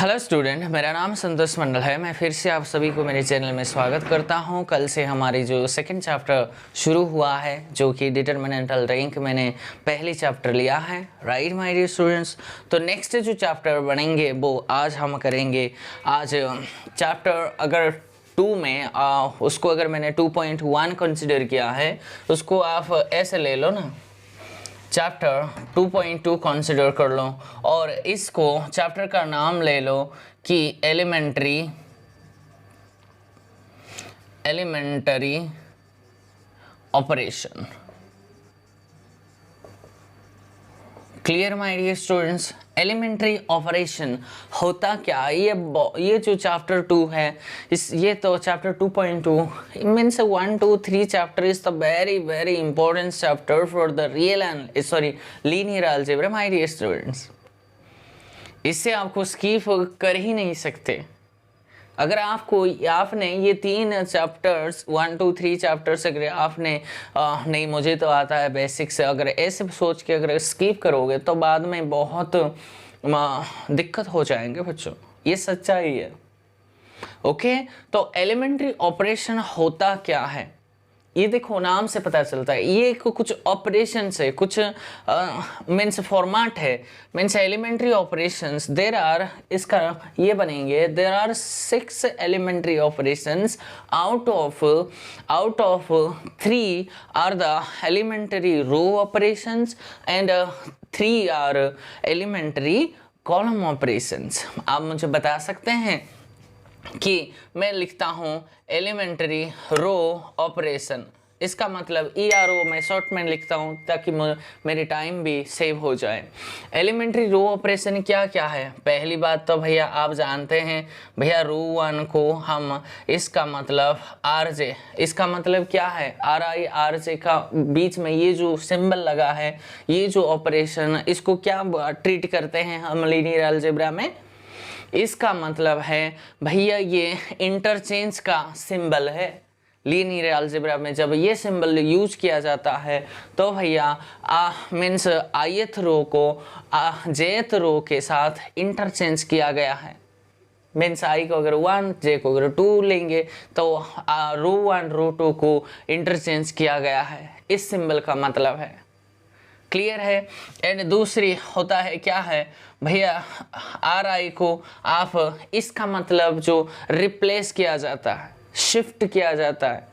Hello student, मेरा नाम संतोष मंडल है। मैं फिर से आप सभी को मेरे चैनल में स्वागत करता हूं। कल से हमारी जो सेकंड चैप्टर शुरू हुआ है, जो कि डिटरमिनेंटल रैंक, मैंने पहली चैप्टर लिया है, राइट माय डियर स्टूडेंट्स। तो नेक्स्ट जो चैप्टर बनेंगे वो आज हम करेंगे। आज चैप्टर अगर 2 में उसको अगर मैंने 2.1 कंसिडर किया है, उसको आप ऐसे ले लो ना, चैप्टर 2.2 कंसिडर कर लो और इसको चैप्टर का नाम ले लो कि elementary operation. Clear my dear students, elementary operation होता क्या? ये जो चैप्टर 2 है, ये तो chapter 2.2 means 1 2 3 chapter is the very important chapter for the linear algebra my dear students. इससे आपको स्किप कर ही नहीं सकते। अगर आपने ये 3 चैप्टर्स 1 2 3 चैप्टर्स अगर आपने नहीं मुझे तो आता है बेसिक से, अगर ऐसे सोच के अगर स्किप करोगे तो बाद में बहुत दिक्कत हो जाएंगे बच्चों, ये सच्चाई है। ओके, तो एलिमेंट्री ऑपरेशन होता क्या है ये देखो, नाम से पता चलता है। ये कुछ ऑपरेशन है, कुछ मीन्स फॉर्मेट है, means elementary operations there are, इसका ये बनेंगे, there are 6 elementary operations out of 3 are the elementary row operations and 3 are elementary column operations. आप मुझे बता सकते हैं कि मैं लिखता हूं एलिमेंट्री रो ऑपरेशन, इसका मतलब ERO मैं शॉर्ट में लिखता हूं ताकि मेरी टाइम भी सेव हो जाए। एलिमेंट्री रो ऑपरेशन क्या क्या है? पहली बात तो भैया आप जानते हैं भैया, रो 1 को हम, इसका मतलब RJ, इसका मतलब क्या है? RI RJ का बीच में ये जो सिंबल लगा है, ये जो ऑपरेशन, इसको क्या ट्रीट करते हैं हम लीनियर अलजेब्रा में? इसका मतलब है भैया ये इंटरचेंज का सिंबल है। लीनियर अलजेब्रा में जब ये सिंबल यूज किया जाता है तो भैया मीन्स ith रो को jth रो के साथ इंटरचेंज किया गया है। मीन्स I को अगर 1, J को अगर 2 लेंगे तो रो 1 रो 2 को इंटरचेंज किया गया है, इस सिंबल का मतलब है। क्लियर है? एंड दूसरी होता है क्या है भैया, RI को आप, इसका मतलब जो रिप्लेस किया जाता है, शिफ्ट किया जाता है,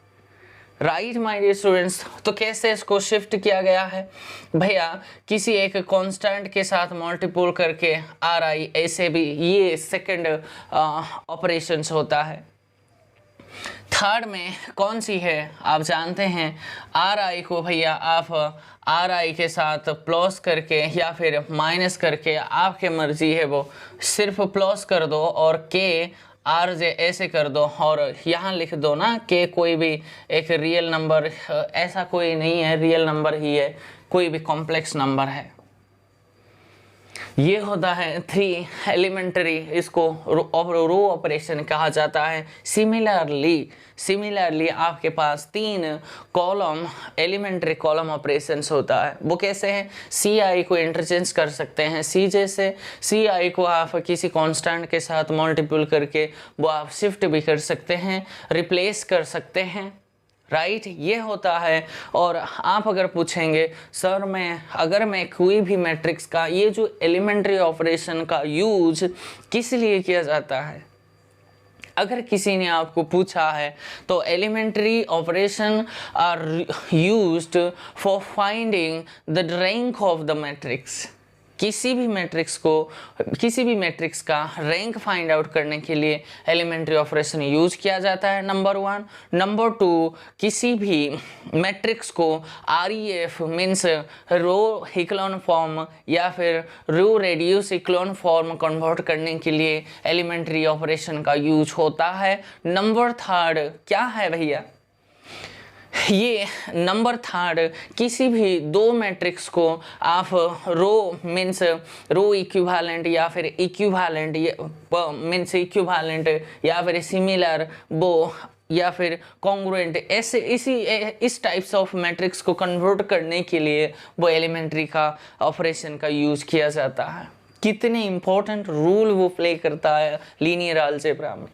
राइट माय डियर स्टूडेंट्स। तो कैसे इसको शिफ्ट किया गया है भैया? किसी एक कांस्टेंट के साथ मल्टीपल करके RI, ऐसे भी ये सेकंड ऑपरेशंस होता है। थर्ड में कौन सी है आप जानते हैं? RI को भैया आप RI के साथ प्लस करके या फिर माइनस करके, आपके मर्जी है, वो सिर्फ प्लस कर दो और K RJ ऐसे कर दो और यहाँ लिख दो ना K कोई भी एक रियल नंबर, ऐसा कोई नहीं है, रियल नंबर ही है, कोई भी कॉम्प्लेक्स नंबर है। ये होता है 3 एलिमेंट्री, इसको रो ऑपरेशन कहा जाता है। सिमिलरली आपके पास 3 कॉलम एलिमेंट्री कॉलम ऑपरेशंस होता है। वो कैसे हैं? CI को इंटरचेंज कर सकते हैं CJ से, CI को आप किसी कांस्टेंट के साथ मल्टीपल करके वो आप शिफ्ट भी कर सकते हैं, रिप्लेस कर सकते हैं, राइट ये होता है। और आप अगर पूछेंगे सर अगर मैं कोई भी मैट्रिक्स का, ये जो एलिमेंट्री ऑपरेशन का यूज किस लिए किया जाता है, अगर किसी ने आपको पूछा है तो elementary operation are used for finding the rank of the matrix. किसी भी मैट्रिक्स का रैंक फाइंड आउट करने के लिए एलिमेंट्री ऑपरेशन यूज किया जाता है, नंबर 1। नंबर 2, किसी भी मैट्रिक्स को REF means row echelon form या फिर row reduce echelon form convert करने के लिए एलिमेंट्री ऑपरेशन का यूज होता है। नंबर 3 क्या है भैया? ये नंबर 3, किसी भी 2 मैट्रिक्स को आप रो मीन्स रो इक्विवेलेंट या फिर इक्विवेलेंट मीन्स इक्विवेलेंट या फिर सिमिलर वो या फिर कॉन्ग्रुएंट, ऐसे इस टाइप्स ऑफ मैट्रिक्स को कन्वर्ट करने के लिए वो एलिमेंट्री का ऑपरेशन का यूज किया जाता है। कितने इंपॉर्टेंट रोल वो प्ले करता है लीनियर अलजेब्रा में।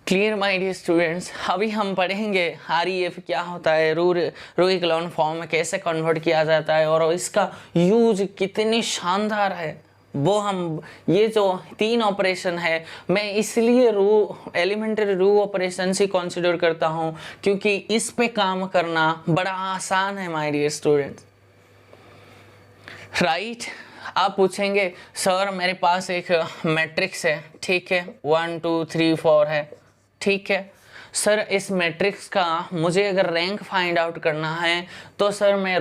क्लियर माय डियर स्टूडेंट्स, अभी हम पढ़ेंगे REF क्या होता है, रो इक्लोन फॉर्म में कैसे कन्वर्ट किया जाता है और इसका यूज कितनी शानदार है वो हम, ये जो 3 ऑपरेशन है मैं इसलिए एलिमेंट्री रो ऑपरेशन से कंसिडर करता हूँ क्योंकि इस पे काम करना बड़ा आसान है माय डियर स्टूडेंट्स, राइट। आप पूछेंगे सर मेरे पास एक मैट्रिक्स है, ठीक है, 1 2 3 4 है, ठीक है सर, इस मैट्रिक्स का मुझे अगर रैंक फाइंड आउट करना है तो सर मैं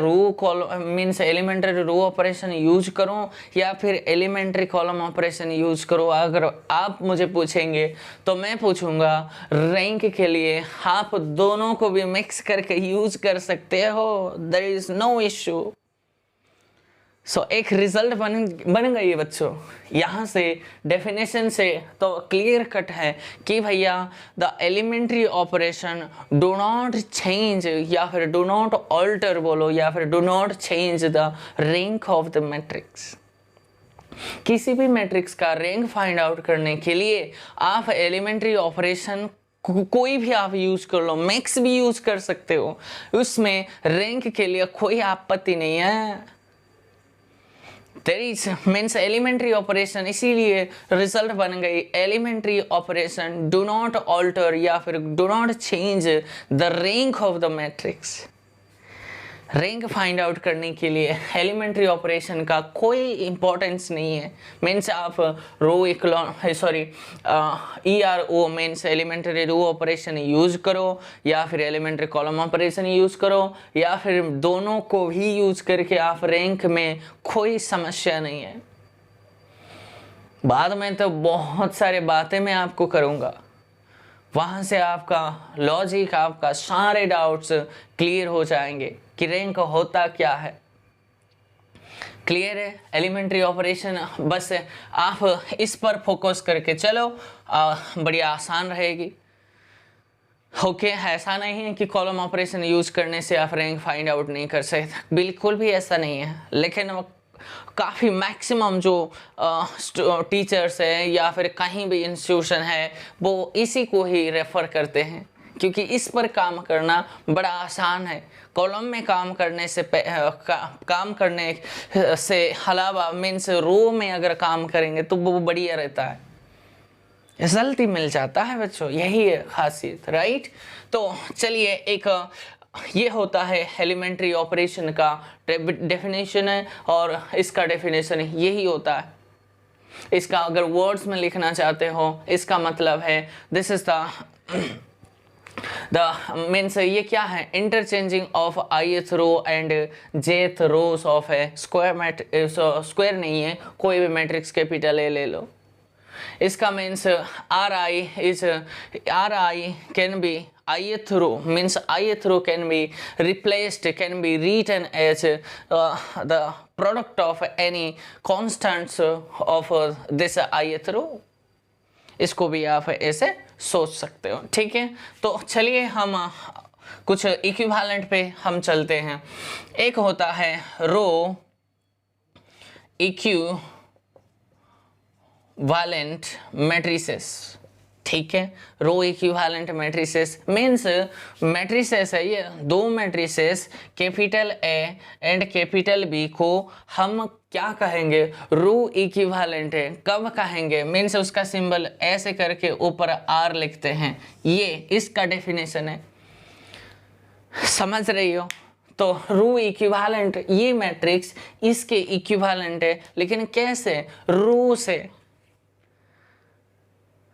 means elementary row operation use करूं या फिर एलिमेंट्री कॉलम ऑपरेशन यूज करूं। अगर आप मुझे पूछेंगे तो मैं पूछूंगा रैंक के लिए आप दोनों को भी मिक्स करके यूज कर सकते हो, देयर इज नो इश्यू। सो एक रिजल्ट बन गई है बच्चों, यहाँ से डेफिनेशन से तो क्लियर कट है कि भैया the elementary operation do not change या फिर डू नॉट ऑल्टर बोलो या फिर do not change the rank of the matrix. किसी भी मैट्रिक्स का रैंक फाइंड आउट करने के लिए आप एलिमेंट्री ऑपरेशन कोई भी आप यूज कर लो, मैक्स भी यूज कर सकते हो, उसमें रैंक के लिए कोई आपत्ति नहीं है। There is means elementary operation, इसीलिए रिजल्ट बन गई elementary operation do not alter या फिर do not change the rank of the matrix. Rank find out करने के लिए एलिमेंट्री ऑपरेशन का कोई इंपॉर्टेंस नहीं है। मीन्स आप ERO means elementary row operation use करो या फिर एलिमेंट्री कॉलम ऑपरेशन यूज करो या फिर दोनों को भी यूज करके आप रैंक में कोई समस्या नहीं है। बाद में तो बहुत सारे बातें मैं आपको करूँगा, वहाँ से आपका लॉजिक, आपका सारे डाउट्स क्लियर हो जाएंगे कि रैंक होता क्या है। क्लियर है एलिमेंट्री ऑपरेशन, बस आप इस पर फोकस करके चलो, बड़ी आसान रहेगी। ओके, ऐसा नहीं है कि कॉलम ऑपरेशन यूज करने से आप रैंक फाइंड आउट नहीं कर सकते, बिल्कुल भी ऐसा नहीं है। लेकिन काफ़ी मैक्सिमम जो टीचर्स है या फिर कहीं भी इंस्टीट्यूशन है वो इसी को ही रेफ़र करते हैं क्योंकि इस पर काम करना बड़ा आसान है। कॉलम में काम करने से काम करने से अलावा मीन्स रो में अगर काम करेंगे तो वो बढ़िया रहता है, रिजल्ट ही मिल जाता है बच्चों, यही है खासियत, राइट। तो चलिए, एक ये होता है एलिमेंट्री ऑपरेशन का डेफिनेशन है और इसका डेफिनेशन यही होता है। इसका अगर वर्ड्स में लिखना चाहते हो, इसका मतलब है दिस इज द मीन्स ये क्या है, interchanging of ith row and jth rows of है स्क्वायर नहीं है, कोई भी मैट्रिक्स कैपिटल ए ले लो। इसका means RI can be ith row means ith row can be replaced, can be written as the product of any constants of this ith row। इसको भी आप ऐसे सोच सकते हो, ठीक है। तो चलिए हम कुछ इक्विवेलेंट पे हम चलते हैं। एक होता है रो इक्विवेलेंट मैट्रिसेस, ठीक है। Row equivalent matrices means matrices है ये दो matrices capital A and capital B को हम क्या कहेंगे, रो इक्विवेलेंट है। कब कहेंगे, मीन्स उसका सिंबल ऐसे करके ऊपर आर लिखते हैं, ये इसका डेफिनेशन है, समझ रही हो। तो रो इक्विवेलेंट, ये मैट्रिक्स इसके इक्विवेलेंट है, लेकिन कैसे, रो से,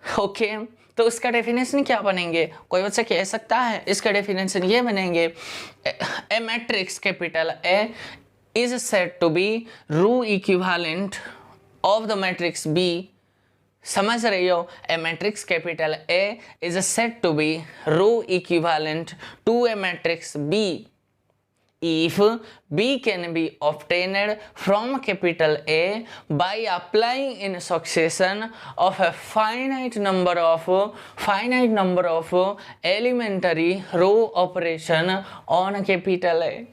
ओके। तो इसका डेफिनेशन क्या बनेंगे, कोई बच्चा कह सकता है, इसका डेफिनेशन ये बनेंगे, A matrix capital A is said to be row equivalent of the matrix B. समझ रही हो, A matrix capital A is said to be row equivalent to a matrix B if B can be obtained from capital A by applying in succession of a finite number of elementary row operation on capital A।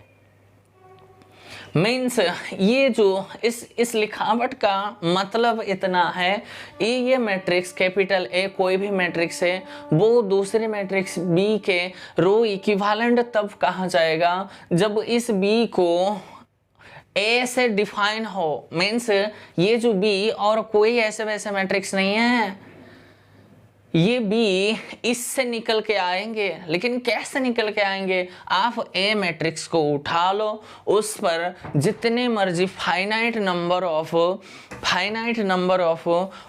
Means ये जो इस लिखावट का मतलब इतना है, ये matrix capital ए कोई भी मैट्रिक्स है वो दूसरे मैट्रिक्स बी के रो इक्विवेलेंट तब कहा जाएगा जब इस बी को ए से डिफाइन हो। मीन्स ये जो बी और कोई ऐसे वैसे मैट्रिक्स नहीं है, ये बी इससे निकल के आएंगे। लेकिन कैसे निकल के आएंगे? आप ए मैट्रिक्स को उठा लो, उस पर जितने मर्जी finite number of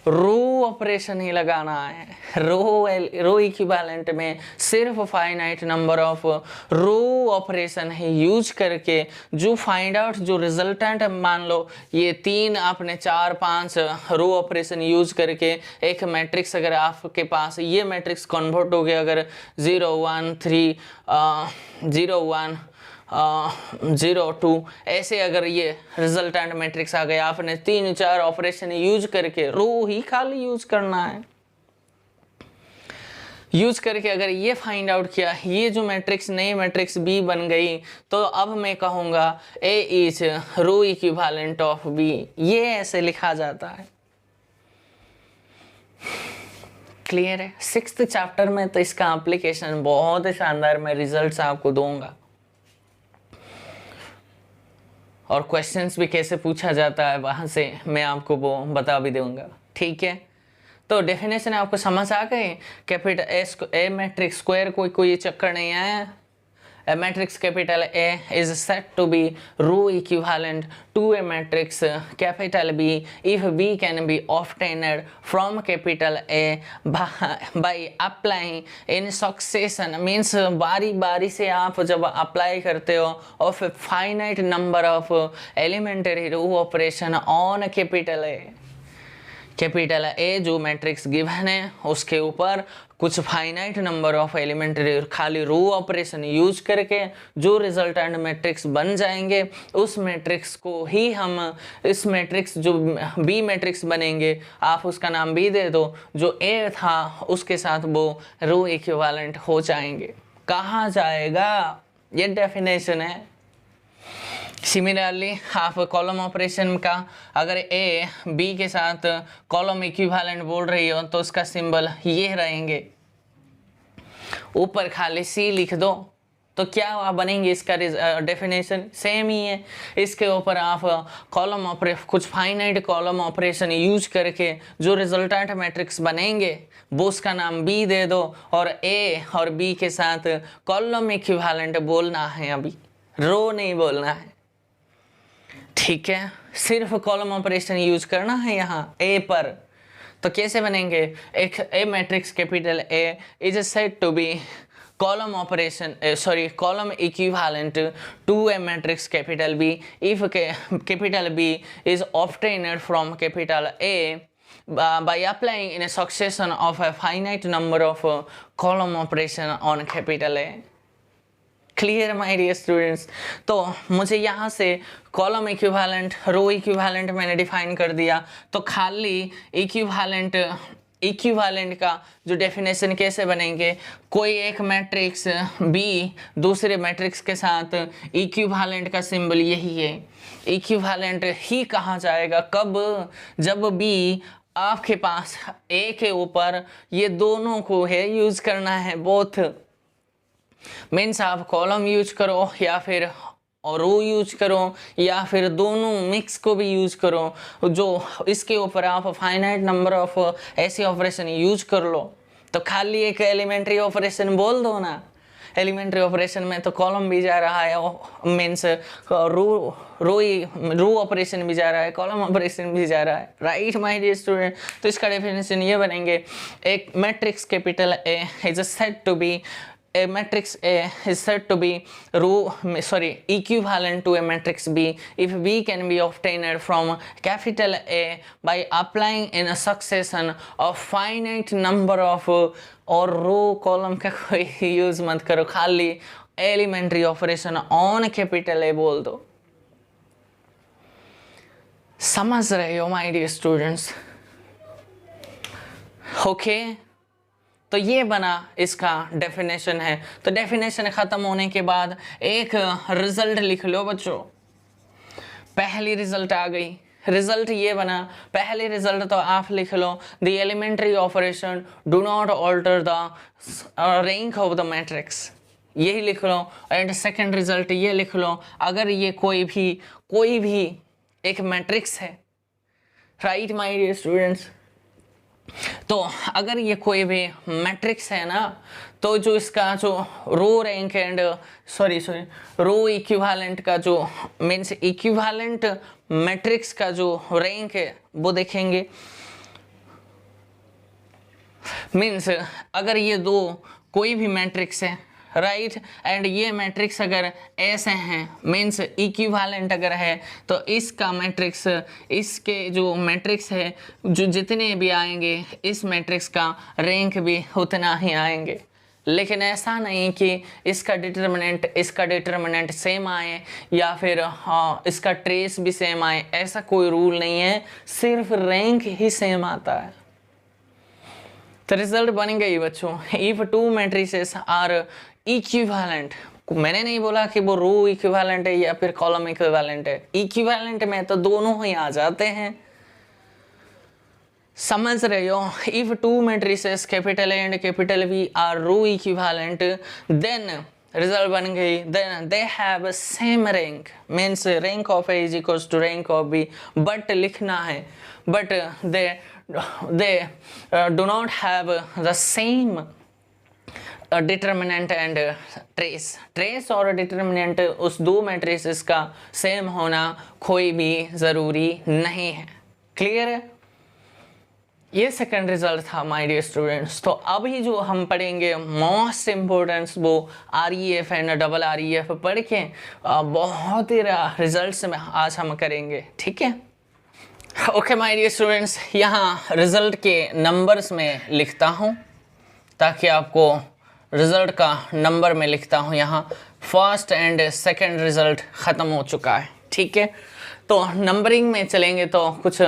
row operation ही लगाना है। रो इक्विवेलेंट में सिर्फ finite number of row operation ही यूज करके जो फाइंड आउट जो रिजल्टेंट, मान लो ये 3 आपने 4 5 रो ऑपरेशन यूज करके एक मैट्रिक्स, अगर आपके पास ये मैट्रिक्स कन्वर्ट हो गया, अगर 0 1 3 0 1 0 2 ऐसे अगर ये रिजल्टेंट मैट्रिक्स आ गया, आपने 3 4 ऑपरेशन यूज करके रो ही खाली यूज करना है, यूज करके अगर ये फाइंड आउट किया, ये जो मैट्रिक्स नई मैट्रिक्स बी बन गई, तो अब मैं कहूँगा A is row equivalent of B. ये ऐसे लिखा जाता है। क्लियर है? 6th चैप्टर में तो इसका एप्लीकेशन बहुत ही शानदार, मैं रिजल्ट्स आपको दूंगा और क्वेश्चंस भी कैसे पूछा जाता है वहां से मैं आपको वो बता भी दूंगा। ठीक है, तो डेफिनेशन आपको समझ आ गई। कैपिटल ए मैट्रिक्स स्क्वायर कोई चक्कर नहीं है। A matrix capital A is said to be row equivalent to a matrix capital B if B can be obtained from capital A by applying in succession, means बारी बारी से आप जब apply करते हो of a finite number of elementary row operation on capital A। Capital A जो matrix given है उसके ऊपर कुछ फाइनाइट नंबर ऑफ एलिमेंट्री खाली रो ऑपरेशन यूज करके जो रिजल्टेंट मैट्रिक्स बन जाएंगे, उस मैट्रिक्स को ही हम, इस मैट्रिक्स जो बी मैट्रिक्स बनेंगे, आप उसका नाम बी दे दो, जो ए था उसके साथ वो रो इक्विवेलेंट हो जाएंगे। कहा जाएगा? ये डेफिनेशन है। सिमिलरली आप कॉलम ऑपरेशन का अगर ए बी के साथ कॉलम इक्विवेलेंट बोल रही हो तो उसका सिंबल ये रहेंगे, ऊपर खाली सी लिख दो तो क्या बनेंगे? इसका डेफिनेशन सेम ही है। इसके ऊपर आप कॉलम ऑपरेशन, कुछ फाइनाइट कॉलम ऑपरेशन यूज करके जो रिजल्टेंट मैट्रिक्स बनेंगे वो उसका नाम बी दे दो, और ए और बी के साथ कॉलम इक्विवेलेंट बोलना है, अभी रो नहीं बोलना है। ठीक है, सिर्फ कॉलम ऑपरेशन यूज करना है यहाँ ए पर। तो कैसे बनेंगे? एक A matrix capital A is said to be column operation column equivalent to a matrix capital B if capital B is obtained from capital A by applying in a succession of a finite number of column operation on capital A। Clear my dear students? तो मुझे यहाँ से column equivalent, row equivalent मैंने define कर दिया, तो खाली equivalent का जो डेफिनेशन कैसे बनेंगे? कोई एक मैट्रिक्स बी दूसरे मैट्रिक्स के साथ इक्विवेलेंट का सिंबल यही है, इक्विवेलेंट ही कहा जाएगा। कब? जब बी आपके पास ए के ऊपर ये दोनों को है यूज करना है, बोथ मीन्स आप कॉलम यूज करो या फिर रो यूज करो या फिर दोनों मिक्स को भी यूज करो, जो इसके ऊपर आप फाइनाइट नंबर ऑफ ऐसी ऑपरेशन यूज कर लो। तो खाली एक एलिमेंट्री ऑपरेशन बोल दो ना, एलिमेंट्री ऑपरेशन में तो कॉलम भी जा रहा है, मीन्स रो ऑपरेशन भी जा रहा है, कॉलम ऑपरेशन भी जा रहा है, राइट माय डियर स्टूडेंट? तो इसका डेफिनेशन ये बनेंगे, एक matrix capital A is said to be, a matrix A is said to be equivalent to a matrix B if B can be obtained from capital A by applying in a succession of finite number of, और row column का कोई use मत करो, खाली elementary operation on capital A बोल दो। समझ रहे हो माय डियर स्टूडेंट्स? ओके, तो ये बना इसका डेफिनेशन है। तो डेफिनेशन ख़त्म होने के बाद एक रिजल्ट लिख लो बच्चों। पहली रिजल्ट आ गई, रिजल्ट ये बना। पहले रिजल्ट तो आप लिख लो, the elementary operation do not alter the rank of the matrix, यही लिख लो। एंड सेकंड रिजल्ट ये लिख लो, अगर ये कोई भी एक मैट्रिक्स है, राइट माय डियर स्टूडेंट्स, तो अगर ये कोई भी मैट्रिक्स है ना, तो जो इसका जो रो रैंक एंड रो इक्विवेलेंट का जो मीन्स इक्विवेलेंट मैट्रिक्स का जो रैंक है वो देखेंगे। मीन्स अगर ये दो कोई भी मैट्रिक्स है, राइट, एंड ये मैट्रिक्स अगर ऐसे हैं, मीन्स इक्विवेलेंट अगर है, तो इसका मैट्रिक्स, इसके जो मैट्रिक्स है जो जितने भी आएंगे, इस मैट्रिक्स का रैंक भी उतना ही आएंगे। लेकिन ऐसा नहीं कि इसका डिटर्मिनेंट सेम आए या फिर इसका ट्रेस भी सेम आए, ऐसा कोई रूल नहीं है, सिर्फ रैंक ही सेम आता है। तो रिजल्ट बन गई बच्चों, if two matrices are equivalent. मैंने नहीं बोला कि वो रो इक्विवेलेंट है या फिर कॉलम इक्विवेलेंट है, इक्विवेलेंट में तो दोनों ही आ जाते हैं, समझ रहे हो। If two matrices capital A and capital V are row equivalent, then result बन गई, then they have same rank, means rank of A is equals to rank of B, but लिखना है, but they do not have the same determinant and trace और determinant उस दो matrices का same होना कोई भी ज़रूरी नहीं है। क्लियर है? ये सेकंड रिजल्ट था माय डियर स्टूडेंट्स। तो अभी जो हम पढ़ेंगे मोस्ट इम्पोर्टेंस वो REF एंड डबल REF पढ़ के बहुत ही रिजल्ट्स में आज हम करेंगे, ठीक है। ओके माय डियर स्टूडेंट्स, यहाँ रिजल्ट के नंबर्स में लिखता हूँ ताकि आपको रिजल्ट का नंबर में लिखता हूँ। यहाँ फर्स्ट एंड सेकंड रिजल्ट ख़त्म हो चुका है, ठीक है। तो नंबरिंग में चलेंगे तो कुछ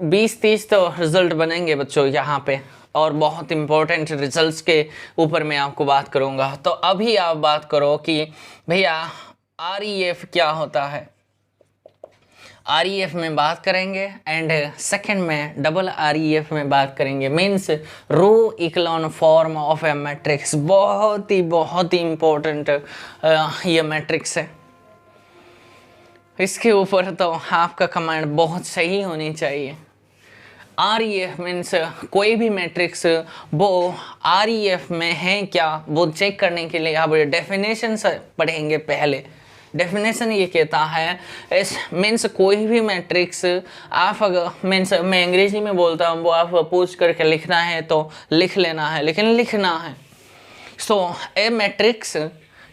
20-30 तो रिजल्ट बनेंगे बच्चों यहाँ पे, और बहुत इम्पोर्टेंट रिजल्ट्स के ऊपर मैं आपको बात करूँगा। तो अभी आप बात करो कि भैया REF क्या होता है। REF में बात करेंगे एंड सेकंड में डबल REF में बात करेंगे, means row echelon form of a matrix. बहुत ही इम्पोर्टेंट ये मैट्रिक्स है, इसके ऊपर तो आपका कमांड बहुत सही होनी चाहिए। REF मीन्स कोई भी मैट्रिक्स वो REF में है क्या वो चेक करने के लिए आप डेफिनेशन पढ़ेंगे। पहले डेफिनेशन ये कहता है इस मीन्स कोई भी मैट्रिक्स आप अगर मीन्स मैं अंग्रेजी में बोलता हूँ, वो आप पूछ करके लिखना है तो लिख लेना है, लेकिन लिखना है। सो ए मैट्रिक्स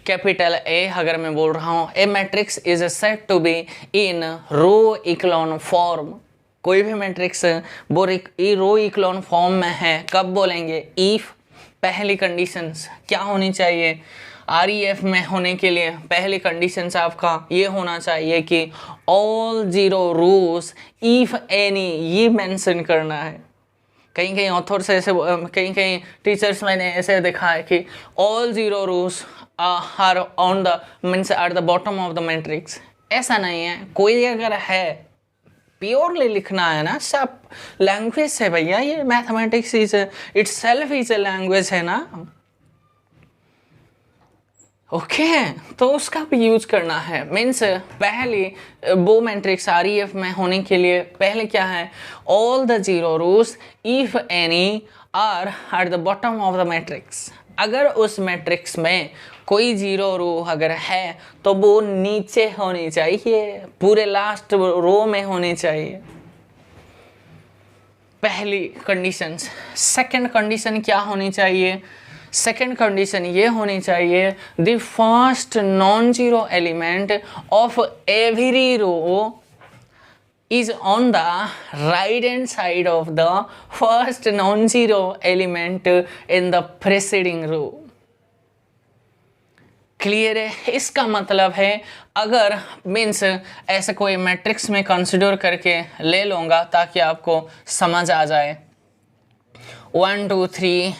कैपिटल ए अगर मैं बोल रहा हूँ, A matrix is said to be in row echelon form. कोई भी मैट्रिक्स वो रो इक्लोन फॉर्म में है कब बोलेंगे, इफ पहली कंडीशंस क्या होनी चाहिए REF में होने के लिए। पहली कंडीशंस आपका ये होना चाहिए कि all zero rows if any, ये मेंशन करना है। कहीं ऑथर से ऐसे, कहीं टीचर्स मैंने ऐसे देखा है कि all zero rows are on the means at the bottom of the matrix. ऐसा नहीं है, कोई अगर है प्योरली लिखना है ना, सब लैंग्वेज है भैया, ये mathematics is it's self is a language है ना, ओके तो उसका भी यूज करना है। मीन्स पहले वो मैट्रिक्स REF में होने के लिए पहले क्या है, all the zero rows if any are at the bottom of the matrix. अगर उस मैट्रिक्स में कोई जीरो रो अगर है तो वो नीचे होनी चाहिए, पूरे लास्ट रो में होनी चाहिए, पहली कंडीशन। सेकंड कंडीशन क्या होनी चाहिए, सेकेंड कंडीशन ये होनी चाहिए the first non zero element of every row is on the right hand side of the first non-zero element in the preceding row। Clear है? इसका मतलब है अगर मीन्स ऐसे कोई मैट्रिक्स में कंसिडर करके ले लूँगा ताकि आपको समझ आ जाए। 1 2 3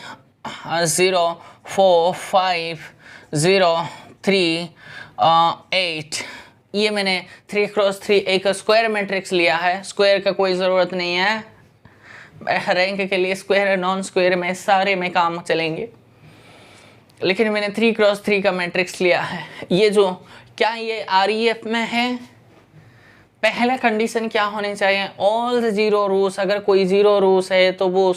0 4 5 0 3 8 ये मैंने 3x3 एक स्क्वायर मैट्रिक्स लिया है, स्क्वायर का कोई ज़रूरत नहीं है, रैंक के लिए स्क्वायर नॉन स्क्वायर में सारे में काम चलेंगे, लेकिन मैंने 3x3 का मैट्रिक्स लिया है। ये जो क्या ये REF में है, पहला कंडीशन क्या होनी चाहिए, ऑल द जीरो रोस, अगर कोई जीरो रोस है तो वो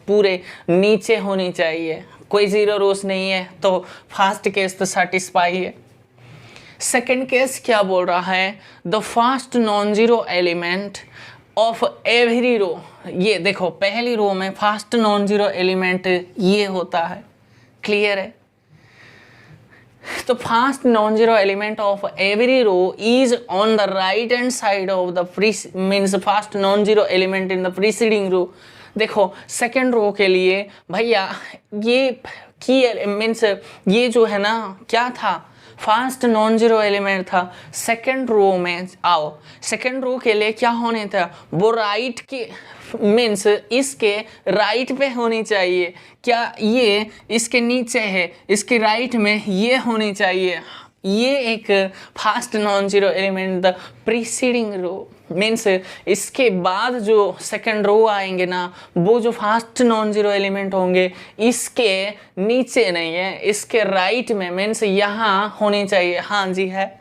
पूरे नीचे होनी चाहिए, कोई जीरो रोस नहीं है तो फर्स्ट केस तो सेटिस्फाई है। सेकंड केस क्या बोल रहा है, the first non zero element of every row, ये देखो पहली रो में फर्स्ट नॉन जीरो एलिमेंट ये होता है, क्लियर है। तो first non zero element of every row is on the right hand side of the means first non zero element in the preceding row. देखो सेकंड रो के लिए भैया ये की मीन्स ये जो है ना क्या था, फर्स्ट नॉन जीरो एलिमेंट था, सेकंड रो में आओ, सेकंड रो के लिए क्या होने था, वो राइट के मीन्स इसके राइट पे होनी चाहिए, क्या ये इसके नीचे है, इसके राइट में ये होनी चाहिए, ये एक first non zero element the preceding row, means इसके बाद जो सेकंड रो आएंगे ना, वो जो फर्स्ट नॉन जीरो एलिमेंट होंगे इसके नीचे नहीं है, इसके राइट में, मीन्स यहाँ होनी चाहिए। हाँ जी है।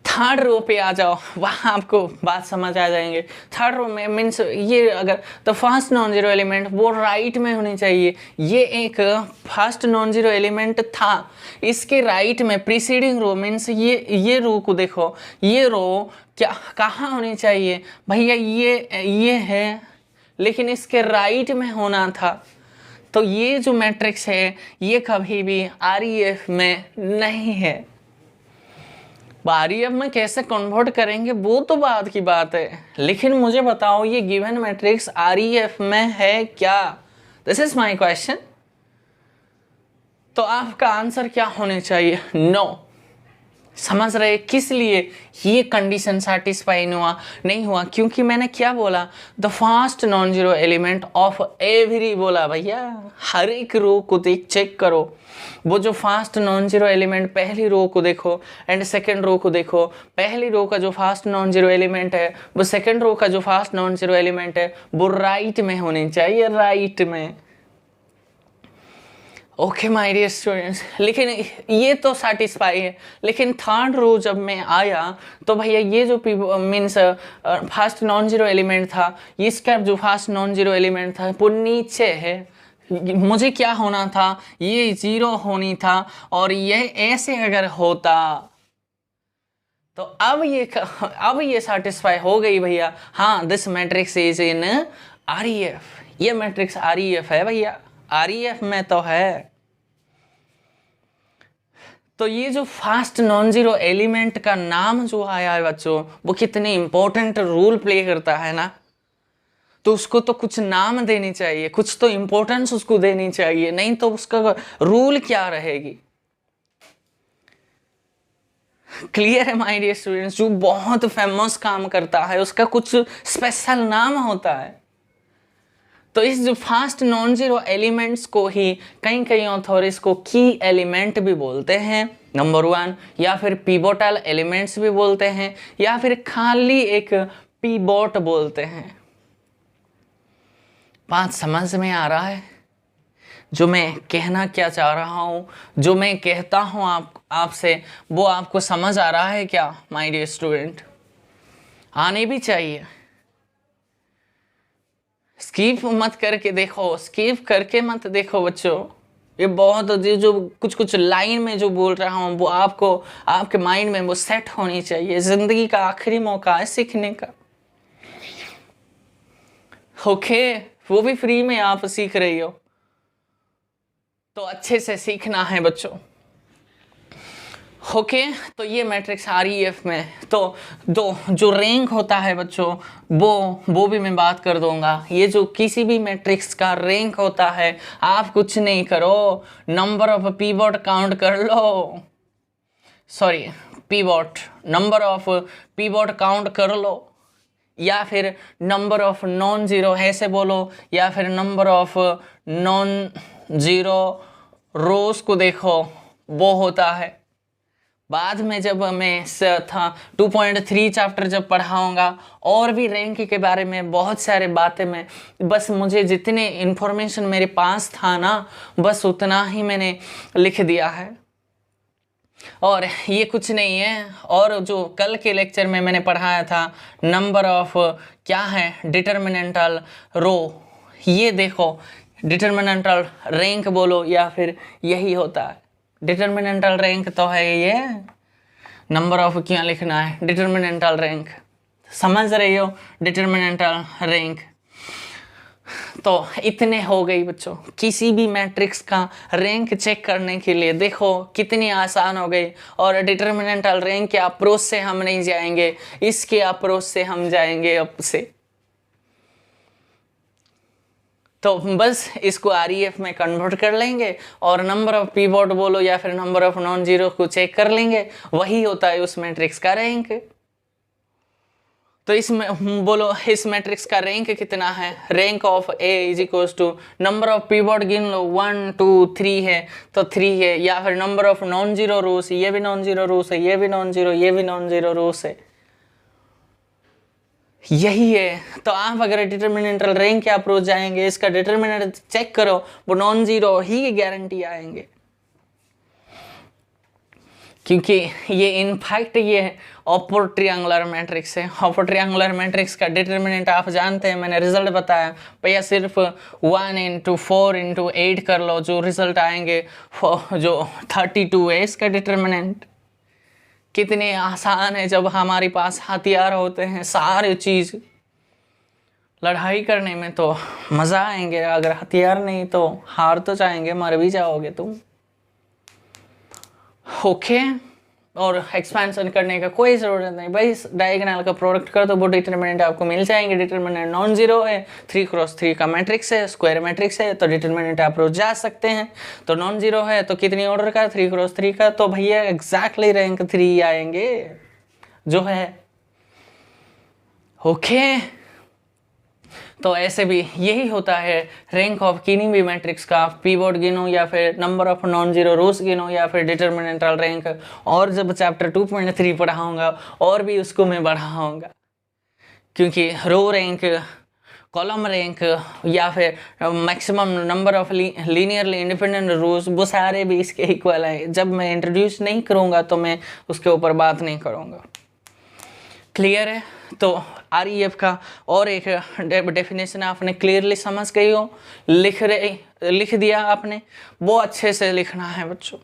थर्ड रो पे आ जाओ, वहाँ आपको बात समझ आ जाएंगे। थर्ड रो में मीन्स ये अगर the first non zero element वो राइट में होनी चाहिए, ये एक फर्स्ट नॉन जीरो एलिमेंट था, इसके राइट में प्रीसीडिंग रो मीन्स ये रो को देखो, ये रो क्या कहाँ होनी चाहिए भैया, ये है लेकिन इसके राइट में होना था। तो ये जो मैट्रिक्स है ये कभी भी REF में नहीं है। REF में कैसे कन्वर्ट करेंगे वो तो बाद की बात है, लेकिन मुझे बताओ ये गिवन मैट्रिक्स REF में है क्या, दिस इज माय क्वेश्चन। तो आपका आंसर क्या होने चाहिए, नो। समझ रहे किस लिए ये कंडीशन सेटिस्फाई नहीं हुआ, क्योंकि मैंने क्या बोला, the first non zero element of every, बोला भैया हर एक रो को चेक करो, वो जो फर्स्ट नॉन जीरो एलिमेंट पहली रो को देखो एंड सेकंड रो को देखो, पहली रो का जो फर्स्ट नॉन जीरो एलिमेंट है वो सेकंड रो का जो फर्स्ट नॉन जीरो एलिमेंट है वो राइट में होनी चाहिए, राइट में। ओके माय डियर स्टूडेंट्स, लेकिन ये तो सेटिस्फाई है, लेकिन थर्ड रो जब मैं आया तो भैया ये जो means first non zero element था, इसका जो फर्स्ट नॉन जीरो एलिमेंट था वो नीचे है, मुझे क्या होना था, ये जीरो होनी था, और ये ऐसे अगर होता तो अब ये सेटिस्फाई हो गई भैया, हाँ this matrix is in REF, ये मैट्रिक्स REF है भैया, REF में तो है। तो ये जो फर्स्ट नॉन जीरो एलिमेंट का नाम जो आया है बच्चों, वो कितने इंपॉर्टेंट रोल प्ले करता है ना, तो उसको तो कुछ नाम देनी चाहिए, कुछ तो इंपॉर्टेंस उसको देनी चाहिए, नहीं तो उसका रूल क्या रहेगी। क्लियर है माय डियर स्टूडेंट्स, जो बहुत फेमस काम करता है उसका कुछ स्पेशल नाम होता है। तो इस जो फर्स्ट नॉन जीरो एलिमेंट्स को ही कई ऑथोरिस को की एलिमेंट भी बोलते हैं, नंबर 1, या फिर पिवोटल एलिमेंट्स भी बोलते हैं, या फिर खाली एक पिवोट बोलते हैं। बात समझ में आ रहा है जो मैं कहना क्या चाह रहा हूँ, जो मैं कहता हूँ आपसे, वो आपको समझ आ रहा है क्या माय डियर स्टूडेंट? आने भी चाहिए। स्किप मत करके देखो, स्किप करके मत देखो बच्चों, ये बहुत जो कुछ लाइन में जो बोल रहा हूँ वो आपको आपके माइंड में वो सेट होनी चाहिए। जिंदगी का आखिरी मौका है सीखने का, ओके, वो भी फ्री में आप सीख रही हो, तो अच्छे से सीखना है बच्चों, ओके। तो ये मैट्रिक्स REF में तो जो रैंक होता है बच्चों वो भी मैं बात कर दूंगा। ये जो किसी भी मैट्रिक्स का रैंक होता है, आप कुछ नहीं करो, नंबर ऑफ पिवोट काउंट कर लो, sorry pivot, number of pivot count कर लो, या फिर नंबर ऑफ नॉन जीरो ऐसे बोलो, या फिर नंबर ऑफ नॉन जीरो रोज को देखो वो होता है, बाद में जब मैं 2.3 चैप्टर जब पढ़ाऊँगा और भी रैंक के बारे में बहुत सारे बातें मैं, बस मुझे जितने इन्फॉर्मेशन मेरे पास था ना, बस उतना ही मैंने लिख दिया है और ये कुछ नहीं है। और जो कल के लेक्चर में मैंने पढ़ाया था नंबर ऑफ क्या है डिटर्मिनेंटल रो, ये देखो डिटर्मिनेंटल रैंक बोलो या फिर यही होता है। डिटर्मिनेंटल रैंक तो है ये, नंबर ऑफ क्या लिखना है डिटर्मिनेंटल रैंक, समझ रही हो डिटर्मिनेंटल रैंक। तो इतने हो गई बच्चों, किसी भी मैट्रिक्स का रैंक चेक करने के लिए देखो कितनी आसान हो गई। और डिटर्मिनेंटल रैंक के अप्रोच से हम नहीं जाएंगे, इसके अप्रोच से हम जाएंगे अब से। तो बस इसको REF में कन्वर्ट कर लेंगे और नंबर ऑफ पिवोट बोलो या फिर नंबर ऑफ नॉन जीरो को चेक कर लेंगे, वही होता है उस मैट्रिक्स का रैंक। तो इसमें बोलो इस मैट्रिक्स का रैंक कितना है, rank of A is equals to number of pivot गिन लो 1 2 3 है तो 3 है, या फिर नंबर ऑफ नॉन जीरो रोस, ये भी नॉन जीरो रोस है, ये भी नॉन जीरो, ये भी नॉन जीरो रोस है, यही है। तो आप अगर डिटर्मिनेंटल रैंक के अप्रोच जाएंगे, इसका डिटर्मिनेंट चेक करो, वो नॉन जीरो ही गारंटी आएंगे, क्योंकि ये इनफैक्ट ये अपर ट्रायंगुलर मैट्रिक्स है। अपर ट्रायंगुलर मैट्रिक्स का डिटर्मिनेंट आप जानते हैं, मैंने रिजल्ट बताया भैया, सिर्फ 1 × 4 × 8 कर लो, जो रिजल्ट आएंगे जो 32 है इसका डिटर्मिनेंट। कितने आसान है जब हमारे पास हथियार होते हैं, सारे चीज़ लड़ाई करने में तो मज़ा आएंगे, अगर हथियार नहीं तो हार तो जाएंगे, मर भी जाओगे तुम। ओके, और एक्सपेंशन करने का कोई ज़रूरत नहीं भाई, डायगोनल का प्रोडक्ट कर दो, वो डिटर्मिनेंट आपको मिल जाएंगे। डिटर्मिनेंट नॉन जीरो है, 3 × 3 का मैट्रिक्स है, स्क्वायर मैट्रिक्स है, तो डिटर्मिनेंट अप्रोच जा सकते हैं। तो नॉन जीरो है तो कितनी ऑर्डर का, 3 × 3 का, तो भैया एग्जैक्टली रैंक 3 आएंगे जो है। ओके, तो ऐसे भी यही होता है रैंक ऑफ किन्हीं भी मैट्रिक्स का, पिवोट गिनो या फिर नंबर ऑफ नॉन जीरो रोस गिनो या फिर डिटर्मिनेंटल रैंक। और जब चैप्टर 2.3 पढ़ाऊंगा और भी उसको मैं बढ़ाऊंगा, क्योंकि रो रैंक, कॉलम रैंक या फिर maximum number of linearly independent rows, वो सारे भी इसके इक्वल है। जब मैं इंट्रोड्यूस नहीं करूँगा तो मैं उसके ऊपर बात नहीं करूँगा। क्लियर है? तो REF का और एक डेफिनेशन आपने क्लियरली समझ गई हो, लिख दिया आपने, वो अच्छे से लिखना है बच्चों।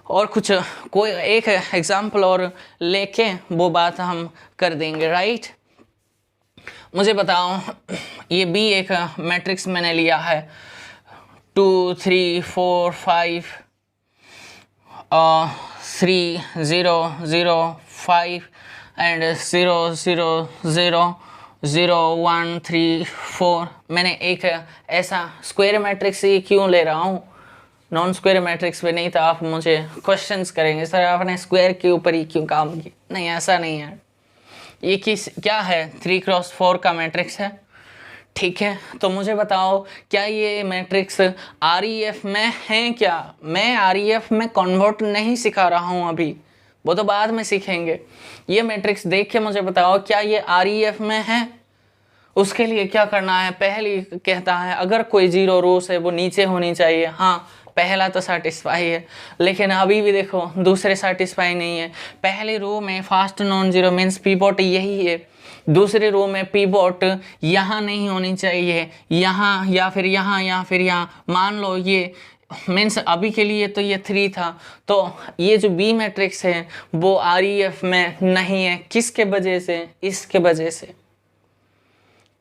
और कुछ कोई एक एग्जाम्पल और लेके वो बात हम कर देंगे, राइट। मुझे बताओ, ये B एक मैट्रिक्स मैंने लिया है 2 3 4 5 3 0 0 5 एंड 0 0 0 0 1 3 4। मैंने एक ऐसा स्क्वायर मैट्रिक्स ही क्यों ले रहा हूँ, नॉन स्क्वायर मैट्रिक्स पे नहीं, तो आप मुझे क्वेश्चंस करेंगे सर आपने स्क्वायर के ऊपर ही क्यों काम किया। नहीं, ऐसा नहीं है। ये क्या है, 3 × 4 का मैट्रिक्स है, ठीक है। तो मुझे बताओ क्या ये मैट्रिक्स REF में है क्या। मैं REF में कन्वर्ट नहीं सिखा रहा हूँ अभी, वो तो बाद में सीखेंगे। ये मैट्रिक्स देख के मुझे बताओ क्या ये REF में है। उसके लिए क्या करना है, पहले कहता है अगर कोई जीरो रोस है वो नीचे होनी चाहिए। हाँ, पहला तो सेटिस्फाई है, लेकिन अभी भी देखो दूसरे सेटिस्फाई नहीं है। पहले रो में fast non zero means pivot यही है, दूसरे रो में पिवोट यहाँ नहीं होनी चाहिए, यहाँ या फिर यहाँ या फिर यहाँ। मान लो ये मीन्स अभी के लिए तो ये 3 था, तो ये जो B मैट्रिक्स है वो REF में नहीं है। किसके वजह से, इसके वजह से,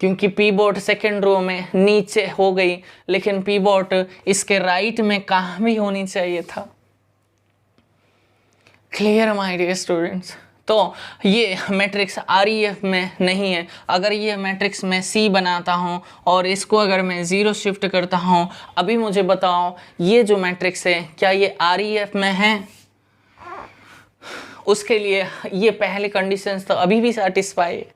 क्योंकि पिवोट सेकेंड रो में नीचे हो गई, लेकिन पिवोट इसके राइट में कहाँ भी होनी चाहिए था। Clear my dear students. तो ये मैट्रिक्स REF में नहीं है। अगर ये मैट्रिक्स मैं C बनाता हूँ और इसको अगर मैं 0 शिफ्ट करता हूँ, अभी मुझे बताओ ये जो मैट्रिक्स है क्या ये REF में है। उसके लिए ये पहले कंडीशंस तो अभी भी सेटिस्फाई है।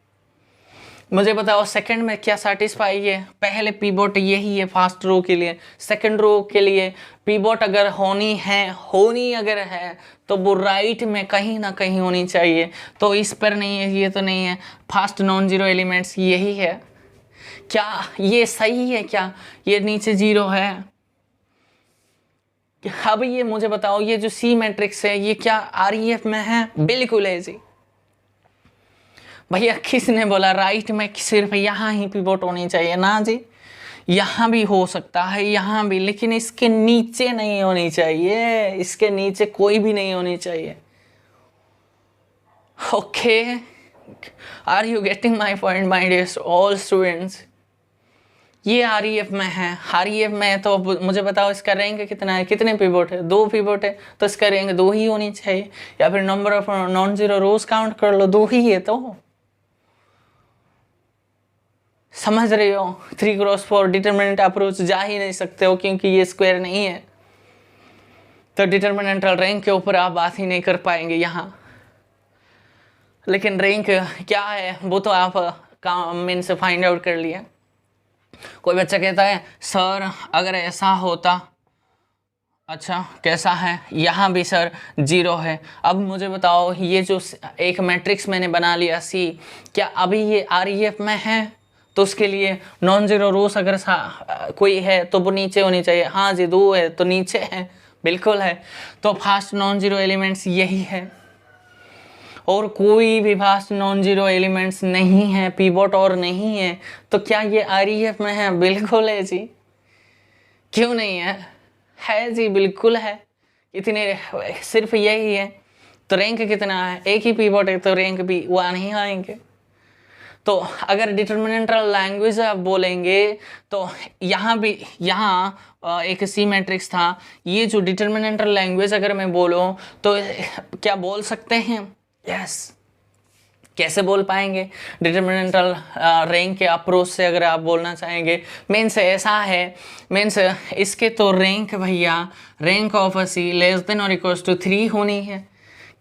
मुझे बताओ सेकंड में क्या सेटिस्फाई है? पहले पीवोट यही है फास्ट रो के लिए, सेकंड रो के लिए पीवोट अगर होनी अगर है तो वो राइट में कहीं ना कहीं होनी चाहिए। तो इस पर नहीं है, ये तो नहीं है। फास्ट नॉन जीरो एलिमेंट्स यही है। क्या ये सही है? क्या ये नीचे जीरो है? अब ये मुझे बताओ, ये जो सी मैट्रिक्स है ये क्या आरईएफ में है? बिल्कुल है जी। भैया किसने बोला राइट में सिर्फ यहाँ ही पिवोट होनी चाहिए? ना जी, यहाँ भी हो सकता है, यहाँ भी, लेकिन इसके नीचे नहीं होनी चाहिए, इसके नीचे कोई भी नहीं होनी चाहिए। Okay, are you getting my point my dear all students? ये आरईएफ में है, आरईएफ में है तो मुझे बताओ इसका रैंक कितना है? कितने पिवोट है? 2 पिवोट है, तो इसका रैंक 2 ही होनी चाहिए। या फिर number of non zero rose count कर लो, 2 ही है। तो समझ रहे हो? 3x4 डिटरमिनेंट अप्रोच जा ही नहीं सकते हो क्योंकि ये स्क्वायर नहीं है, तो डिटरमिनेंटल रैंक के ऊपर आप बात ही नहीं कर पाएंगे यहाँ। लेकिन रैंक क्या है वो तो आप मेन से फाइंड आउट कर लिया। कोई बच्चा कहता है सर अगर ऐसा होता, अच्छा कैसा है? यहाँ भी सर 0 है। अब मुझे बताओ ये जो एक मैट्रिक्स मैंने बना लिया सी, क्या अभी ये आरईएफ में है? तो उसके लिए नॉन जीरो रोस अगर कोई है तो वो नीचे होनी चाहिए। हाँ जी 2 है तो नीचे है, बिल्कुल है। तो फास्ट नॉन जीरो एलिमेंट्स यही है, और कोई भी फास्ट नॉन जीरो एलिमेंट्स नहीं है, पीवोट और नहीं है। तो क्या ये आरईएफ में है? बिल्कुल है जी। क्यों नहीं है? है जी, बिल्कुल है। इतने सिर्फ यही है। तो रैंक कितना है? एक ही पीवोट है तो रैंक भी 1 ही आएंगे। तो अगर डिटरमिनेंटल लैंग्वेज आप बोलेंगे तो यहाँ भी, यहाँ एक सी मैट्रिक्स था, ये जो डिटरमिनेंटल लैंग्वेज अगर मैं बोलूँ तो क्या बोल सकते हैं? यस। कैसे बोल पाएंगे? डिटरमिनेंटल रैंक के अप्रोच से अगर आप बोलना चाहेंगे। मीन्स ऐसा है, मीन्स इसके तो रैंक भैया rank of a C less than और इक्वल्स टू 3 होनी है,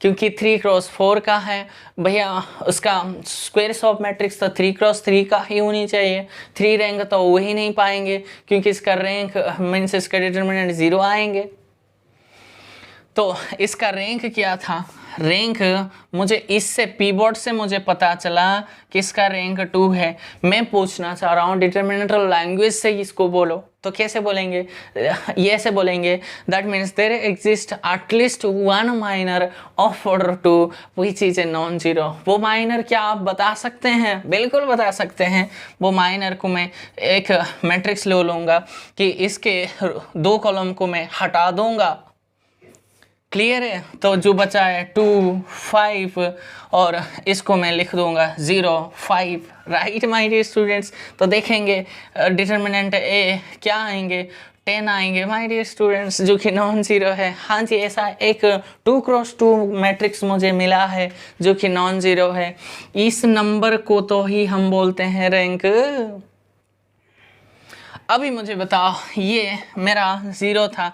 क्योंकि 3x4 का है भैया। उसका स्क्वायर ऑफ मैट्रिक्स तो 3x3 का ही होनी चाहिए। 3 रैंक तो वही नहीं पाएंगे क्योंकि इसका रैंक मीन्स इसका डिटरमिनेंट 0 आएंगे। तो इसका रैंक क्या था? रैंक मुझे इससे पीवोट से मुझे पता चला कि इसका रैंक 2 है। मैं पूछना चाह रहा हूँ डिटरमिनेंटल लैंग्वेज से इसको बोलो, तो कैसे बोलेंगे? ये ऐसे बोलेंगे that means there exist at least 1 minor of order 2 which is a non zero. वो माइनर क्या आप बता सकते हैं? बिल्कुल बता सकते हैं। वो माइनर को मैं एक मैट्रिक्स ले लूँगा कि इसके 2 कॉलम को मैं हटा दूँगा। क्लियर है? तो जो बचा है 2 5 और इसको मैं लिख दूंगा 0 5। Right my dear students? तो देखेंगे डिटरमिनेंट ए क्या आएंगे? 10 आएंगे माय डियर स्टूडेंट्स, जो कि नॉन जीरो है। हाँ जी, ऐसा एक 2x2 मैट्रिक्स मुझे मिला है जो कि नॉन जीरो है। इस नंबर को तो ही हम बोलते हैं रैंक। अभी मुझे बताओ ये मेरा 0 था,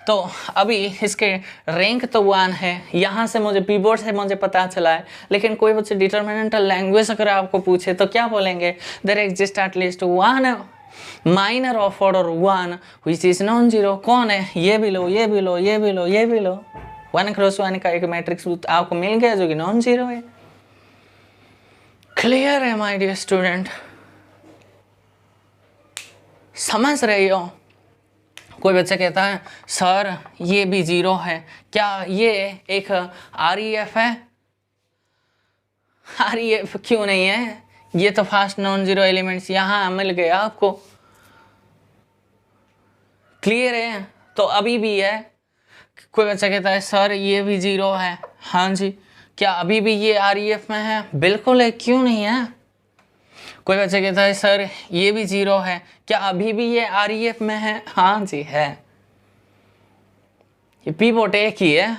तो अभी इसके रैंक तो 1 है। यहाँ से मुझे पीवोट से मुझे पता चला है, लेकिन कोई बच्चे डिटरमिनेंटल लैंग्वेज अगर आपको पूछे तो क्या बोलेंगे? There exist at least 1 minor of order 1 which is non zero. कौन है? ये भी लो, ये भी लो, ये भी लो, ये भी लो। 1x1 का एक मैट्रिक्स आपको मिल गया जो कि नॉन जीरो है। क्लियर है माय डियर स्टूडेंट? समझ रही हो? कोई बच्चा कहता है सर ये भी 0 है, क्या ये एक आरईएफ है? आरईएफ क्यों नहीं है? ये तो फास्ट नॉन जीरो एलिमेंट्स यहाँ मिल गया आपको। क्लियर है? तो अभी भी है। कोई बच्चा कहता है सर ये भी 0 है। हाँ जी, क्या अभी भी ये आरईएफ में है? बिल्कुल है, क्यों नहीं है? कोई बच्चा कहता है सर ये भी 0 है, क्या अभी भी ये आरईएफ में है? हाँ जी है। ये पीवोट एक ही है,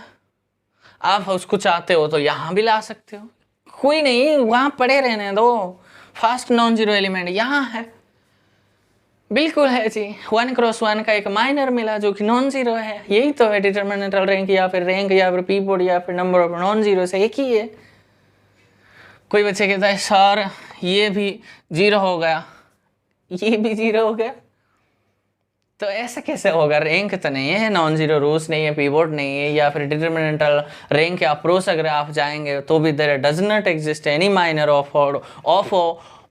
आप उसको चाहते हो तो यहाँ भी ला सकते हो, कोई नहीं, वहाँ पड़े रहने दो। फास्ट नॉन जीरो एलिमेंट यहाँ है, बिल्कुल है जी। 1x1 का एक माइनर मिला जो कि नॉन जीरो है। यही तो है डिटरमिनेंटल रैंक, या फिर रैंक, या फिर पीवोट, या फिर नंबर ऑफ नॉन जीरो से एक ही है। कोई बच्चे कहता है सर ये भी 0 हो गया, ये भी 0 हो गया। तो ऐसा कैसे होगा? रैंक तो नहीं है, नॉन जीरो रूट्स नहीं है, पिवोट नहीं है, या फिर डिटरमिनेंटल रैंक या अप्रोच अगर आप जाएंगे तो भी there does not exist any minor of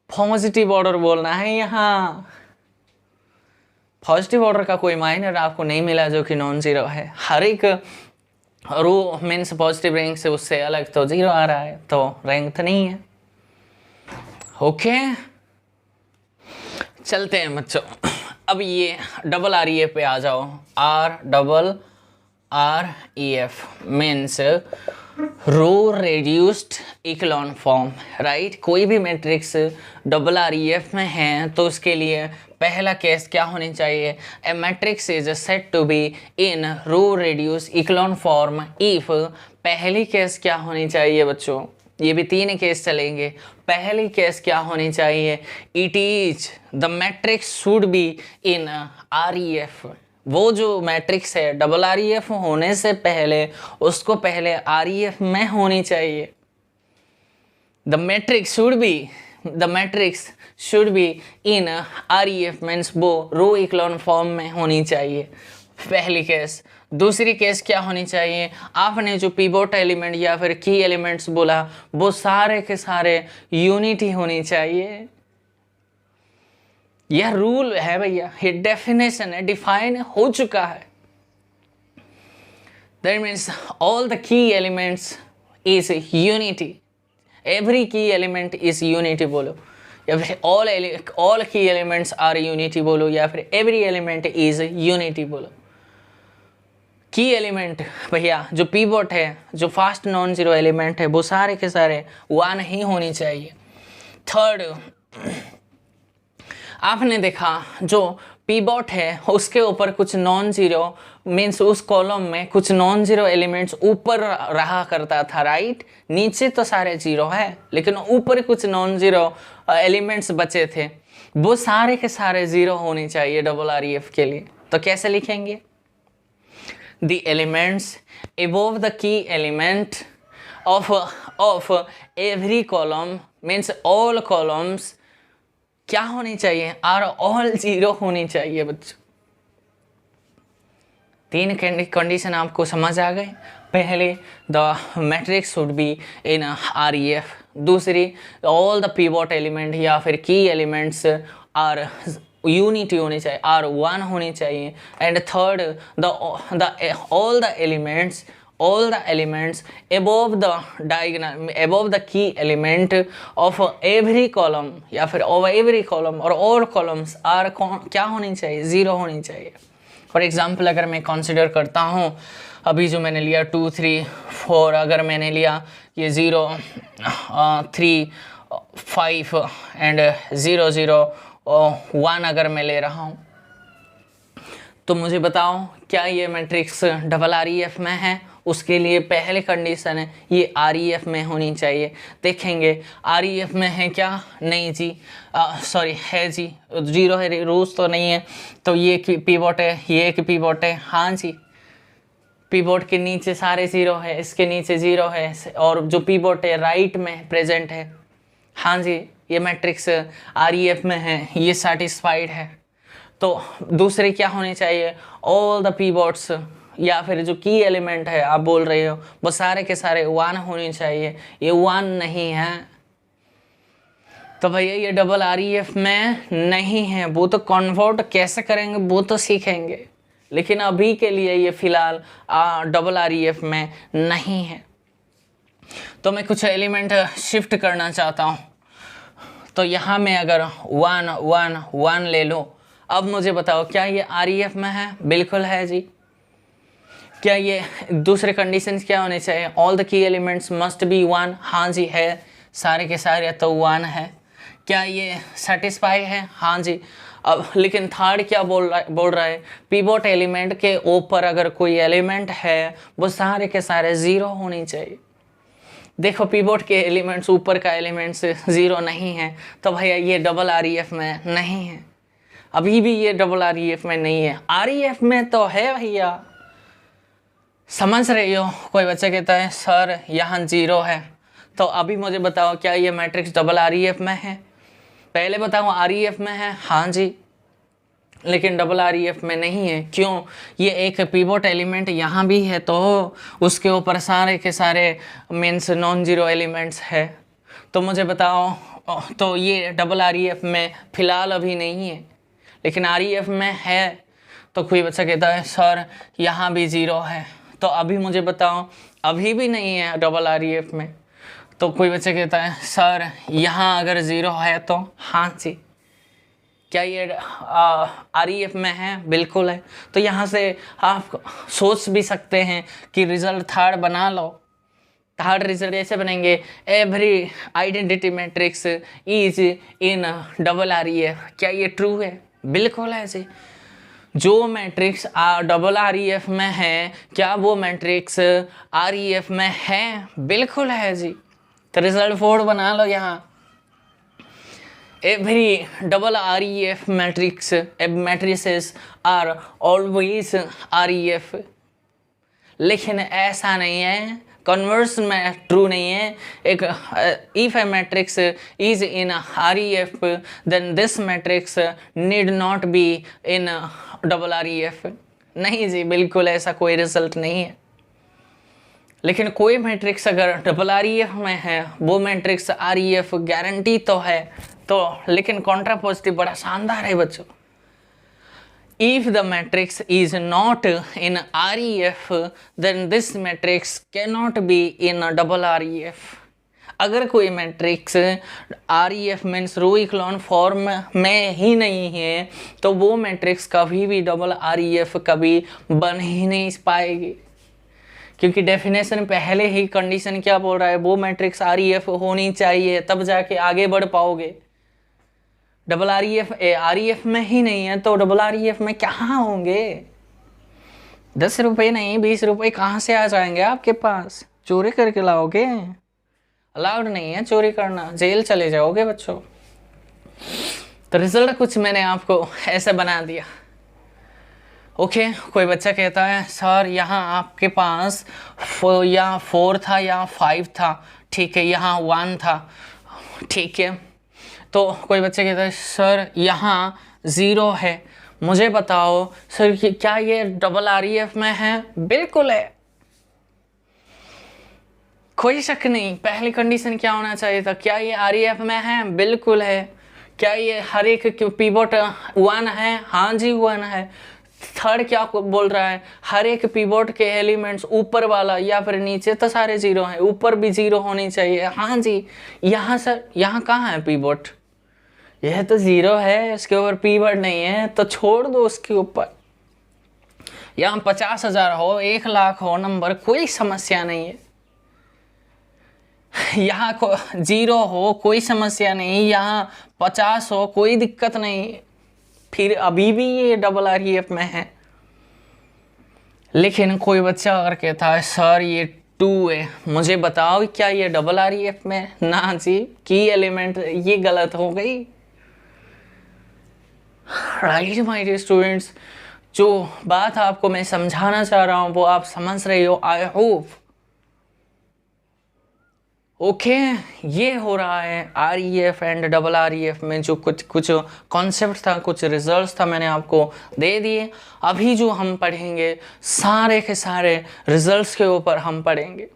positive order बोलना है यहाँ। पॉजिटिव ऑर्डर का कोई माइनर आपको नहीं मिला जो कि नॉन जीरो है। हर एक रो मीन्स पॉजिटिव रैंक से उससे अलग तो 0 आ रहा है, तो रैंक तो नहीं है। ओके चलते हैं बच्चों, अब ये डबल आर ई एफ पे आ जाओ। RREF means row reduced echelon form, right. कोई भी मैट्रिक्स डबल REF में है तो उसके लिए पहला केस क्या होनी चाहिए? A matrix is set to be in row reduce echelon form if, पहली केस क्या होनी चाहिए बच्चों? ये भी 3 केस चलेंगे। पहली केस क्या होनी चाहिए? It is the matrix should be in REF। वो जो मैट्रिक्स है डबल REF होने से पहले उसको पहले REF में होनी चाहिए। The matrix should be in REF means वो रो इक्लोन फॉर्म में होनी चाहिए, पहली केस। दूसरी केस क्या होनी चाहिए? आपने जो पिवोट एलिमेंट या फिर की एलिमेंट्स बोला वो सारे के सारे यूनिटी होनी चाहिए। यह रूल है भैया, ये डेफिनेशन है, डिफाइन हो चुका है। That means all the key elements is unity, every की एलिमेंट इज यूनिटी बोलो, या फिर ऑल की एलिमेंट्स आर यूनिटी बोलो, या फिर एवरी एलिमेंट इज यूनिटी बोलो। की एलिमेंट भैया जो पिवोट है, जो फास्ट नॉन जीरो एलिमेंट है, वो सारे के सारे 1 ही होनी चाहिए। थर्ड, आपने देखा जो पिवोट है उसके ऊपर कुछ नॉन जीरो मीन्स उस कॉलम में कुछ नॉन जीरो एलिमेंट्स ऊपर रहा करता था, राइट। नीचे तो सारे 0 है लेकिन ऊपर कुछ नॉन जीरो एलिमेंट्स बचे थे, वो सारे के सारे 0 होने चाहिए डबल REF के लिए। तो कैसे लिखेंगे? The elements above the key element of every column means all columns क्या होनी चाहिए? are all 0 होनी चाहिए बच्चों। 3 कंडीशन आपको समझ आ गए। पहले the matrix should be in REF, दूसरी ऑल द पिवोट एलिमेंट या फिर की एलिमेंट्स आर यूनिटी होनी चाहिए, R1 होनी चाहिए। And third all the elements above the diagonal above the key element of every column या फिर of every column और all columns are क्या होनी चाहिए? 0 होनी चाहिए। फॉर एग्जाम्पल अगर मैं कंसिडर करता हूँ अभी जो मैंने लिया 2 3 4, अगर मैंने लिया ये 0 3 5 एंड 0 0 1 अगर मैं ले रहा हूँ, तो मुझे बताओ क्या ये मैट्रिक्स डबल REF में है? उसके लिए पहले कंडीशन है ये REF में होनी चाहिए। देखेंगे REF में है क्या? नहीं जी, सॉरी है जी, 0 है, रूट्स तो नहीं है, तो ये पिवोट है, ये एक पिवोट है। हाँ जी, पिवोट के नीचे सारे 0 है, इसके नीचे 0 है, और जो पिवोट है राइट में प्रेजेंट है। हाँ जी, ये मैट्रिक्स REF में है, ये सेटिस्फाइड है। तो दूसरी क्या होनी चाहिए? ऑल द पिवोट्स या फिर जो की एलिमेंट है आप बोल रहे हो वो सारे के सारे 1 होने चाहिए, ये 1 नहीं है। तो भैया ये डबल REF में नहीं है। वो तो कन्वर्ट कैसे करेंगे वो तो सीखेंगे, लेकिन अभी के लिए ये फिलहाल डबल REF में नहीं है। तो मैं कुछ एलिमेंट शिफ्ट करना चाहता हूँ, तो यहाँ में अगर 1 1 1 ले लो, अब मुझे बताओ क्या ये REF में है? बिल्कुल है जी। क्या ये दूसरे कंडीशंस क्या होने चाहिए? All the key elements must be 1। हाँ जी है, सारे के सारे तो 1 है। क्या ये सेटिस्फाई है? हाँ जी। अब लेकिन थर्ड क्या बोल रहा है? पिवोट एलिमेंट के ऊपर अगर कोई एलिमेंट है वो सारे के सारे 0 होने चाहिए। देखो पिवोट के एलिमेंट्स ऊपर का एलिमेंट्स 0 नहीं है, तो भैया ये डबल REF में नहीं है। अभी भी ये डबल REF में नहीं है। REF में तो है भैया, समझ रहे हो? कोई बच्चा कहता है सर यहाँ 0 है, तो अभी मुझे बताओ क्या ये मैट्रिक्स डबल REF में है? पहले बताओ REF में है, हाँ जी, लेकिन डबल REF में नहीं है। क्यों? ये एक पिवोट एलिमेंट यहाँ भी है तो उसके ऊपर सारे के सारे मीन्स नॉन जीरो एलिमेंट्स है। तो मुझे बताओ, तो ये डबल REF में फ़िलहाल अभी नहीं है, लेकिन REF में है। तो कोई बच्चा कहता है सर यहाँ भी ज़ीरो है, तो अभी मुझे बताओ अभी भी नहीं है डबल REF में। तो कोई बच्चा कहता है सर यहाँ अगर ज़ीरो है तो हाँ जी, क्या ये REF में है? बिल्कुल है। तो यहाँ से आप सोच भी सकते हैं कि रिजल्ट थर्ड बना लो। थर्ड रिजल्ट ऐसे बनेंगे, every identity matrix is in double REF। क्या ये ट्रू है? बिल्कुल है जी। जो मैट्रिक्स डबल REF में है, क्या वो मैट्रिक्स REF में है? बिल्कुल है जी। तो रिजल्ट फोर्थ बना लो यहाँ, every double REF matrix matrices are always REF। लेकिन ऐसा नहीं है, कन्वर्स में ट्रू नहीं है। एक if a matrix is in REF then this matrix need not be in double REF। नहीं जी, बिल्कुल ऐसा कोई रिजल्ट नहीं है। लेकिन कोई मैट्रिक्स अगर डबल REF में है, वो मैट्रिक्स REF गारंटी तो है। तो लेकिन कॉन्ट्रापोजिटिव बड़ा शानदार है बच्चों। If the matrix is not in REF then this matrix cannot be in double REF। अगर कोई matrix REF means row echelon form में ही नहीं है तो वो मैट्रिक्स कभी भी डबल REF कभी बन ही नहीं पाएगी, क्योंकि डेफिनेशन पहले ही कंडीशन क्या बोल रहा है, वो मैट्रिक्स REF होनी चाहिए तब जाके आगे बढ़ पाओगे। डबल REF में ही नहीं है तो डबल REF में कहाँ होंगे? 10 रुपये नहीं 20 रुपये कहाँ से आ जाएंगे आपके पास? चोरी करके लाओगे? अलाउड नहीं है चोरी करना, जेल चले जाओगे बच्चों। तो रिजल्ट कुछ मैंने आपको ऐसे बना दिया। ओके, कोई बच्चा कहता है सर यहाँ आपके पास या 4 था या 5 था, ठीक है, यहाँ 1 था, ठीक है। तो कोई बच्चा कहता है सर यहाँ 0 है, मुझे बताओ सर कि क्या ये डबल REF में है? बिल्कुल है, कोई शक नहीं। पहली कंडीशन क्या होना चाहिए था, क्या ये REF में है? बिल्कुल है। क्या ये हर एक पिवोट 1 है? हाँ जी 1 है। थर्ड क्या बोल रहा है, हर एक पिवोट के एलिमेंट्स ऊपर वाला या फिर नीचे तो सारे 0 हैं, ऊपर भी 0 होनी चाहिए। हाँ जी, यहाँ सर यहाँ कहाँ है पिवोट? यह तो 0 है, इसके ऊपर पिवोट नहीं है, तो छोड़ दो उसके ऊपर। यहाँ 50,000 हो 1 लाख हो नंबर, कोई समस्या नहीं है। यहाँ 0 हो कोई समस्या नहीं, यहाँ 50 हो कोई दिक्कत नहीं, फिर अभी भी ये डबल REF में है। लेकिन कोई बच्चा अगर कहता है सर ये 2 है, मुझे बताओ क्या ये डबल REF में? ना जी, की एलिमेंट ये गलत हो गई। राइट माय डियर स्टूडेंट्स, जो बात आपको मैं समझाना चाह रहा हूँ वो आप समझ रहे हो, आई होप। ओके, ये हो रहा है REF एंड डबल REF में जो कुछ कॉन्सेप्ट था, कुछ रिजल्ट्स था, मैंने आपको दे दिए। अभी जो हम पढ़ेंगे सारे के सारे रिजल्ट्स के ऊपर हम पढ़ेंगे।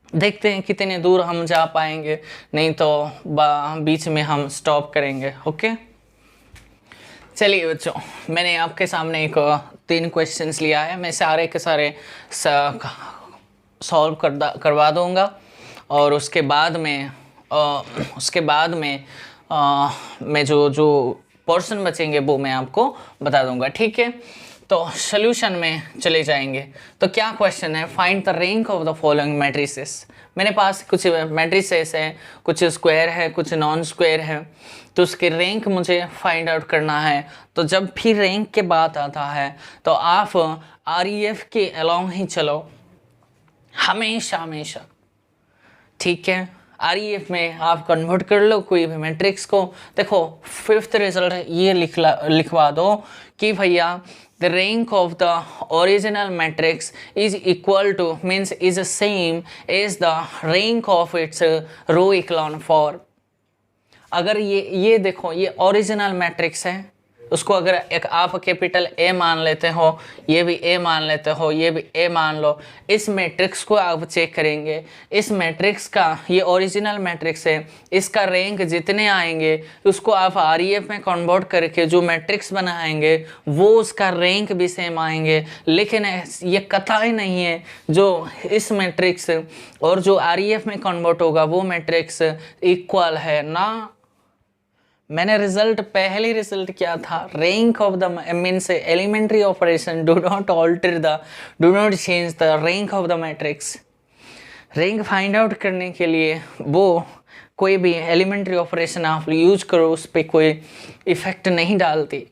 देखते हैं कितने दूर हम जा पाएंगे, नहीं तो बीच में हम स्टॉप करेंगे। ओके, चलिए बच्चों, मैंने आपके सामने 3 क्वेश्चंस लिया है, मैं सारे के सारे सॉल्व करवा दूंगा और उसके बाद में मैं जो पोर्शन बचेंगे वो मैं आपको बता दूंगा, ठीक है। तो सॉल्यूशन में चले जाएंगे। तो क्या क्वेश्चन है, find the rank of the following matrices. मेरे पास कुछ मैट्रिसेस हैं, कुछ स्क्वायर है, कुछ नॉन स्क्वायर है, तो उसके रैंक मुझे फाइंड आउट करना है। तो जब भी रैंक के बात आता है तो आप REF के अलॉन्ग ही चलो, हमेशा, ठीक है। REF में आप कन्वर्ट कर लो कोई भी मैट्रिक्स को। देखो 5th रिजल्ट ये लिखवा दो कि भैया the rank of the original matrix is equal to means is same as the rank of its row echelon form। अगर ये देखो ये ओरिजिनल मैट्रिक्स है, उसको अगर एक आप कैपिटल ए मान लेते हो, ये भी ए मान लेते हो, ये भी ए मान लो, इस मैट्रिक्स को आप चेक करेंगे, इस मैट्रिक्स का ये ओरिजिनल मैट्रिक्स है, इसका रैंक जितने आएंगे उसको आप आरईएफ में कन्वर्ट करके जो मैट्रिक्स बनाएंगे वो उसका रैंक भी सेम आएंगे। लेकिन ये कतई नहीं है जो इस मैट्रिक्स और जो आरईएफ में कन्वर्ट होगा वो मैट्रिक्स इक्वल है ना। मैंने रिजल्ट पहले रिजल्ट क्या था, rank of the means elementary operation do not alter the do not change the rank of the matrix. Rank find out करने के लिए वो कोई भी एलिमेंट्री ऑपरेशन आप यूज करो उस पर कोई इफेक्ट नहीं डालती,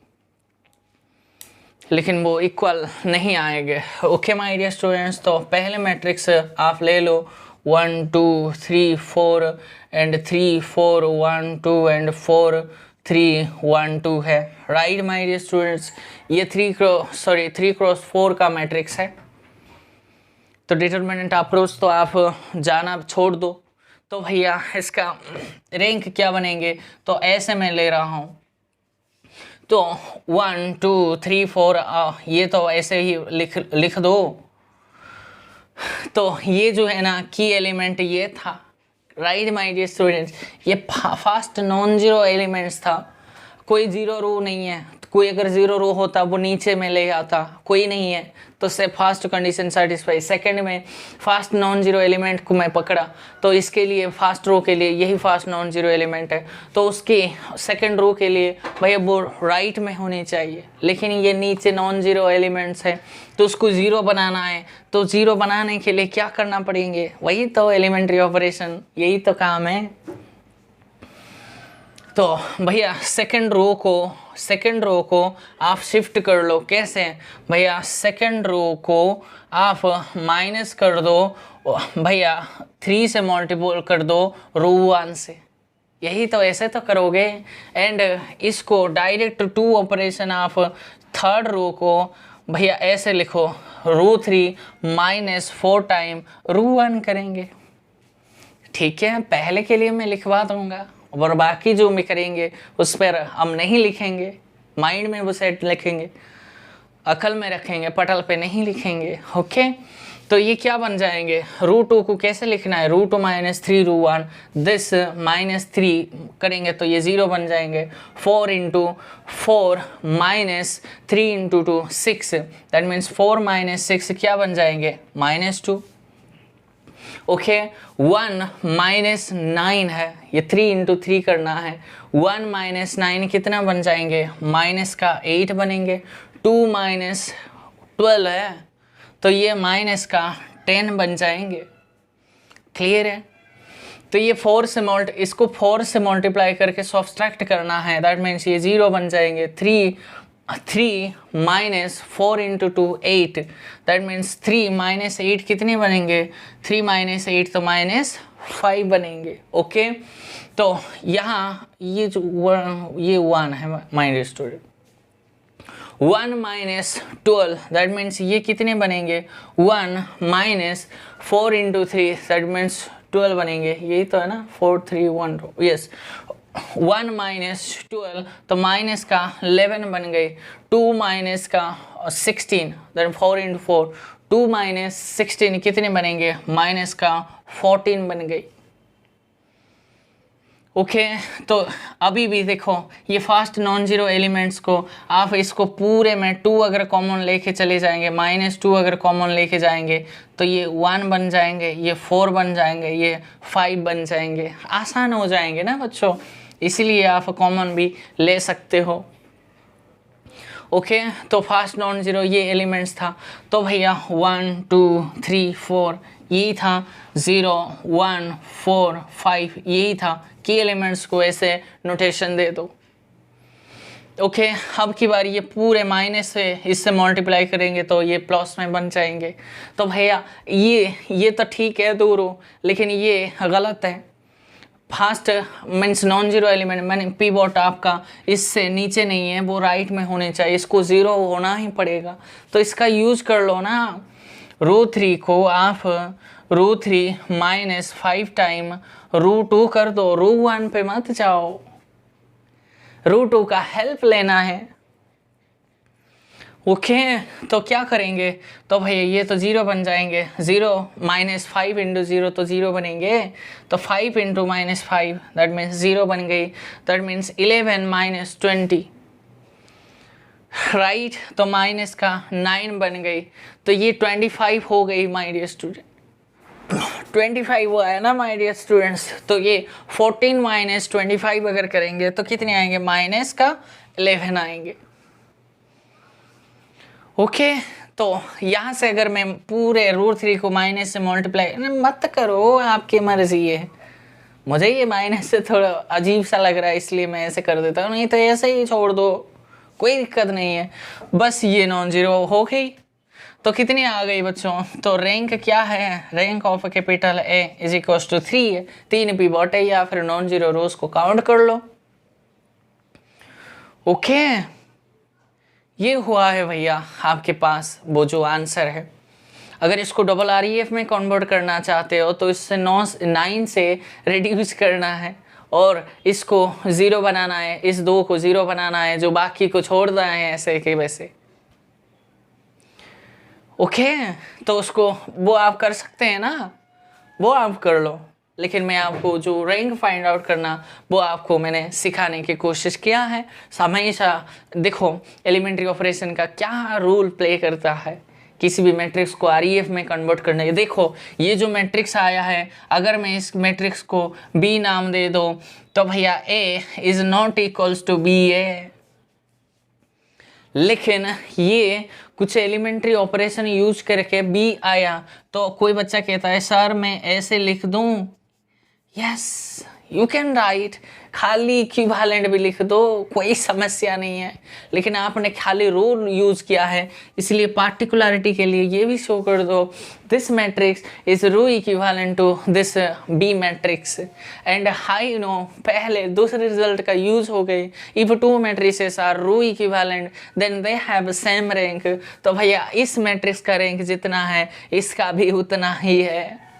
लेकिन वो इक्वल नहीं आएंगे। ओके माय डियर स्टूडेंट्स, तो पहले मैट्रिक्स आप ले लो 1 2 3 4 एंड 3 4 1 2 एंड 4 3 1 2 है, राइट माय डियर स्टूडेंट्स। ये 3 क्रॉस 4 का मैट्रिक्स है। तो डिटरमिनेंट अप्रोच तो आप जाना छोड़ दो। तो भैया इसका रैंक क्या बनेंगे, तो ऐसे मैं ले रहा हूँ, तो 1 2 3 4 ये तो ऐसे ही लिख दो। तो ये जो है ना की एलिमेंट ये था, राइट माय डियर स्टूडेंट्स। ये फर्स्ट नॉन जीरो एलिमेंट्स था, कोई जीरो रो नहीं है, कोई अगर जीरो रो होता वो नीचे में ले आता, कोई नहीं है तो से फर्स्ट कंडीशन सेटिस्फाई। सेकंड में फर्स्ट नॉन जीरो एलिमेंट को मैं पकड़ा, तो इसके लिए फर्स्ट रो के लिए यही फर्स्ट नॉन जीरो एलिमेंट है, तो उसकी सेकंड रो के लिए भैया वो राइट में होनी चाहिए। लेकिन ये नीचे नॉन जीरो एलिमेंट्स है तो उसको ज़ीरो बनाना है, तो ज़ीरो बनाने के लिए क्या करना पड़ेंगे, वही तो एलिमेंट्री ऑपरेशन, यही तो काम है। तो भैया सेकंड रो को आप शिफ्ट कर लो। कैसे भैया, सेकंड रो को आप माइनस कर दो भैया 3 से मल्टीपल कर दो रो 1 से, यही तो ऐसे तो करोगे। एंड इसको डायरेक्ट 2 ऑपरेशन आप थर्ड रो को भैया ऐसे लिखो, रो 3 माइनस 4 टाइम रो 1 करेंगे। ठीक है, पहले के लिए मैं लिखवा दूंगा और बाकी जो भी करेंगे उस पर हम नहीं लिखेंगे, माइंड में वो सेट लिखेंगे, अकल में रखेंगे, पटल पे नहीं लिखेंगे। ओके, तो ये क्या बन जाएंगे, रू 2 को कैसे लिखना है, रू 2 माइनस 3 रू 1, दिस माइनस 3 करेंगे तो ये 0 बन जाएंगे। 4 into 4 minus 3 into 2 6, that means 4 minus 6 क्या बन जाएंगे, -2। ओके, 1 माइनस 9 है, ये 3 इंटू 3 करना है। 1 माइनस 9 कितना बन जाएंगे, माइनस का 8 बनेंगे। 2 माइनस 12 है तो ये माइनस का 10 बन जाएंगे। क्लियर है, तो ये 4 से इसको 4 से मल्टीप्लाई करके सब्ट्रैक्ट करना है, दैट मीन्स ये 0 बन जाएंगे। 3 minus 4 into 2 8, that means 3 minus 8 कितने बनेंगे, 3 माइनस 8 तो -5 बनेंगे। ओके, तो यहाँ ये जो ये 1 है my dear student, 1 minus 12 that means ये कितने बनेंगे, 1 माइनस 4 इंटू 3 दैट मीन्स 12 बनेंगे, यही तो है ना, 4 3 1 यस। 1 माइनस 12 तो माइनस का 11 बन गए। 2 माइनस का 16 दैट 4 इंटू 4, 2 माइनस 16 कितने बनेंगे, माइनस का 14 बन गई। ओके, तो अभी भी देखो ये फर्स्ट नॉन जीरो एलिमेंट्स को आप इसको पूरे में 2 अगर कॉमन लेके चले जाएंगे, -2 अगर कॉमन लेके जाएंगे तो ये 1 बन जाएंगे, ये 4 बन जाएंगे, ये 5 बन जाएंगे, आसान हो जाएंगे ना बच्चों, इसीलिए आप कॉमन भी ले सकते हो। ओके, तो फर्स्ट नॉन जीरो ये एलिमेंट्स था, तो भैया 1 2 3 4 यही था, 0 1 4 5 यही था, की एलिमेंट्स को ऐसे नोटेशन दे दो। ओके, अब की बार ये पूरे माइनस से इससे मल्टीप्लाई करेंगे तो ये प्लस में बन जाएंगे। तो भैया ये तो ठीक है दूर हो, लेकिन ये गलत है। Fast means non zero element मैंने पीवॉट आपका इससे नीचे नहीं है, वो राइट में होने चाहिए, इसको ज़ीरो होना ही पड़ेगा। तो इसका यूज कर लो ना, √3 को आप √3 माइनस 5 टाइम √2 कर दो, √1 पे मत जाओ, √2 का हेल्प लेना है। ओके तो क्या करेंगे, तो भैया ये तो ज़ीरो बन जाएंगे, 0 माइनस 5 इंटू 0 तो 0 बनेंगे, तो 5 इंटू माइनस 5 दैट मीन्स 0 बन गई, दैट मीन्स 11 माइनस 20 राइट, तो माइनस का 9 बन गई, तो ये 25 हो गई माय डियर स्टूडेंट, 25 हुआ है ना माय डियर स्टूडेंट्स। तो ये 14 माइनस 25 अगर करेंगे तो कितने आएंगे, माइनस का 11 आएंगे। ओके तो यहाँ से अगर मैं पूरे √3 को माइनस से मल्टीप्लाई मत करो, आपकी मर्जी है, मुझे ये माइनस से थोड़ा अजीब सा लग रहा है इसलिए मैं ऐसे कर देता हूँ, नहीं तो ऐसे ही छोड़ दो, कोई दिक्कत नहीं है। बस ये नॉन जीरो हो गई, तो कितनी आ गई बच्चों, तो रैंक क्या है, rank of capital A is equal to 3 है, 3 पीवॉट है, या फिर नॉन जीरो रोज को काउंट कर लो। ओके ये हुआ है भैया आपके पास वो जो आंसर है। अगर इसको डबल REF में कन्वर्ट करना चाहते हो तो इससे 9 से रिड्यूस करना है और इसको 0 बनाना है, इस 2 को 0 बनाना है, जो बाकी को छोड़ना है ऐसे के वैसे। ओके तो उसको वो आप कर सकते हैं ना, वो आप कर लो, लेकिन मैं आपको जो रैंक फाइंड आउट करना वो आपको मैंने सिखाने की कोशिश किया है। हमेशा देखो एलिमेंट्री ऑपरेशन का क्या रोल प्ले करता है किसी भी मैट्रिक्स को REF में कन्वर्ट करने के। देखो ये जो मैट्रिक्स आया है, अगर मैं इस मैट्रिक्स को B नाम दे दो तो भैया A is not equals to BA, लेकिन ये कुछ एलिमेंट्री ऑपरेशन यूज करके B आया तो कोई बच्चा कहता है सर मैं ऐसे लिख दूं, यस यू कैन राइट, खाली इक्विवेलेंट भी लिख दो, कोई समस्या नहीं है, लेकिन आपने खाली रूल यूज किया है इसलिए पार्टिकुलरिटी के लिए ये भी शो कर दो this matrix is row equivalent to this B matrix and हाई नो पहले दूसरे रिजल्ट का यूज हो गए, if 2 matrices are row equivalent then they have same rank, तो भैया इस मैट्रिक्स का रैंक जितना है इसका भी उतना ही है।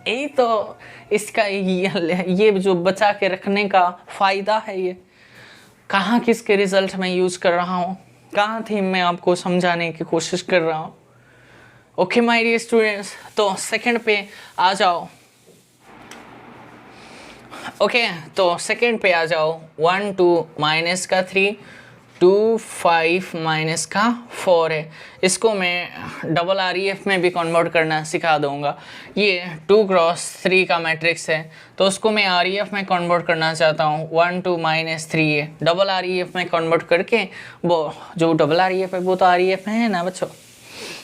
यही तो इसका ये जो बचा के रखने का फ़ायदा है। ये कहाँ किसके रिज़ल्ट में यूज़ कर रहा हूँ, कहाँ थी मैं आपको समझाने की कोशिश कर रहा हूँ। ओके माय डियर स्टूडेंट्स, तो सेकंड पे आ जाओ। ओके तो सेकंड पे आ जाओ, 1 2 माइनस का 3 2 5 माइनस का 4 है, इसको मैं डबल REF में भी कन्वर्ट करना सिखा दूंगा। ये 2 क्रॉस 3 का मैट्रिक्स है तो उसको मैं REF में कन्वर्ट करना चाहता हूँ, 1 2 माइनस 3 है, डबल REF में कन्वर्ट करके वो जो डबल REF है वो तो REF में है ना बच्चों।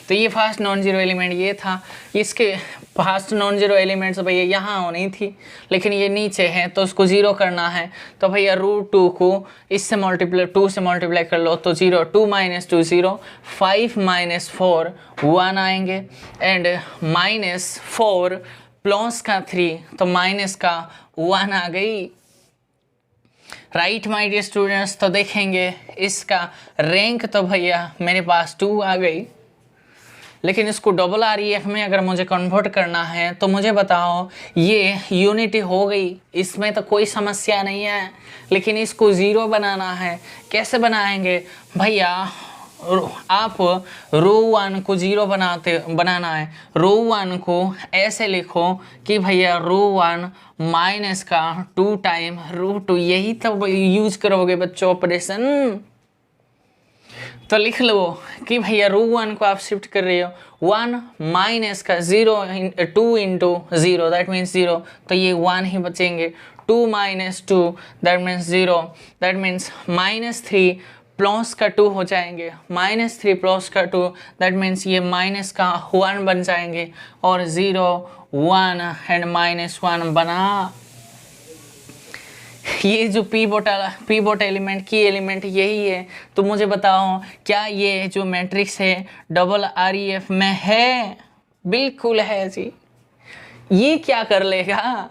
तो ये फास्ट नॉन जीरो एलिमेंट ये था, इसके फास्ट नॉन जीरो एलिमेंट्स भैया यहाँ होनी थी लेकिन ये नीचे है तो उसको ज़ीरो करना है, तो भैया √2 को इससे मल्टीप्लाई 2 से मल्टीप्लाई कर लो तो 0, 2 माइनस 2 0, 5 माइनस 4 1 आएंगे एंड माइनस 4 प्लस का 3 तो माइनस का 1 आ गई। राइट माय डियर स्टूडेंट्स, तो देखेंगे इसका रैंक तो भैया मेरे पास 2 आ गई, लेकिन इसको डबल REF में अगर मुझे कन्वर्ट करना है तो मुझे बताओ ये यूनिटी हो गई, इसमें तो कोई समस्या नहीं है, लेकिन इसको 0 बनाना है। कैसे बनाएंगे भैया, आप √1 को 0 बनाना है, √1 को ऐसे लिखो कि भैया √1 माइनस का 2 टाइम √2, यही तो यूज करोगे बच्चों ऑपरेशन। तो लिख लो कि भैया √1 को आप शिफ्ट कर रहे हो, 1 माइनस का 2 इंटू 0 दैट मीन्स 0, तो ये 1 ही बचेंगे, 2 minus 2 that means 0, that means minus 3 plus का 2 हो जाएंगे, माइनस 3 प्लस का 2 दैट मीन्स ये माइनस का 1 बन जाएंगे और 0 1 एंड माइनस 1 बना। ये जो पीवोट एलिमेंट की एलिमेंट यही है, तो मुझे बताओ क्या ये जो मैट्रिक्स है डबल REF में है? बिल्कुल है जी। ये क्या कर लेगा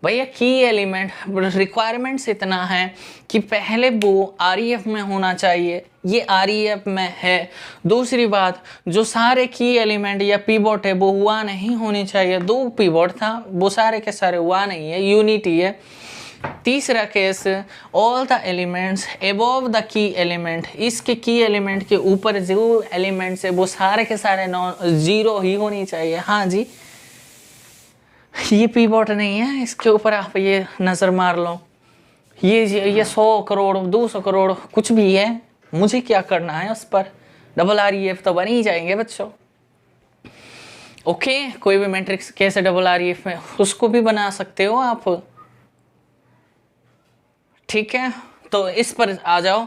भैया की एलिमेंट रिक्वायरमेंट्स इतना है कि पहले वो REF में होना चाहिए, ये REF में है। दूसरी बात, जो सारे की एलिमेंट या पिवोट है वो हुआ नहीं होनी चाहिए। 2 पिवोट था, वो सारे के सारे हुआ नहीं है, यूनिटी है। तीसरा case, all the elements above the key element, इसके की एलिमेंट के ऊपर जो एलिमेंट्स है वो सारे के सारे जीरो ही होनी चाहिए। हाँ जी, ये पिवोट नहीं है, इसके ऊपर आप ये नज़र मार लो। ये 100 करोड़ 200 करोड़ कुछ भी है, मुझे क्या करना है उस पर। REF तो बन ही जाएंगे बच्चों। ओके, कोई भी मैट्रिक्स कैसे REF में, उसको भी बना सकते हो आप। ठीक है, तो इस पर आ जाओ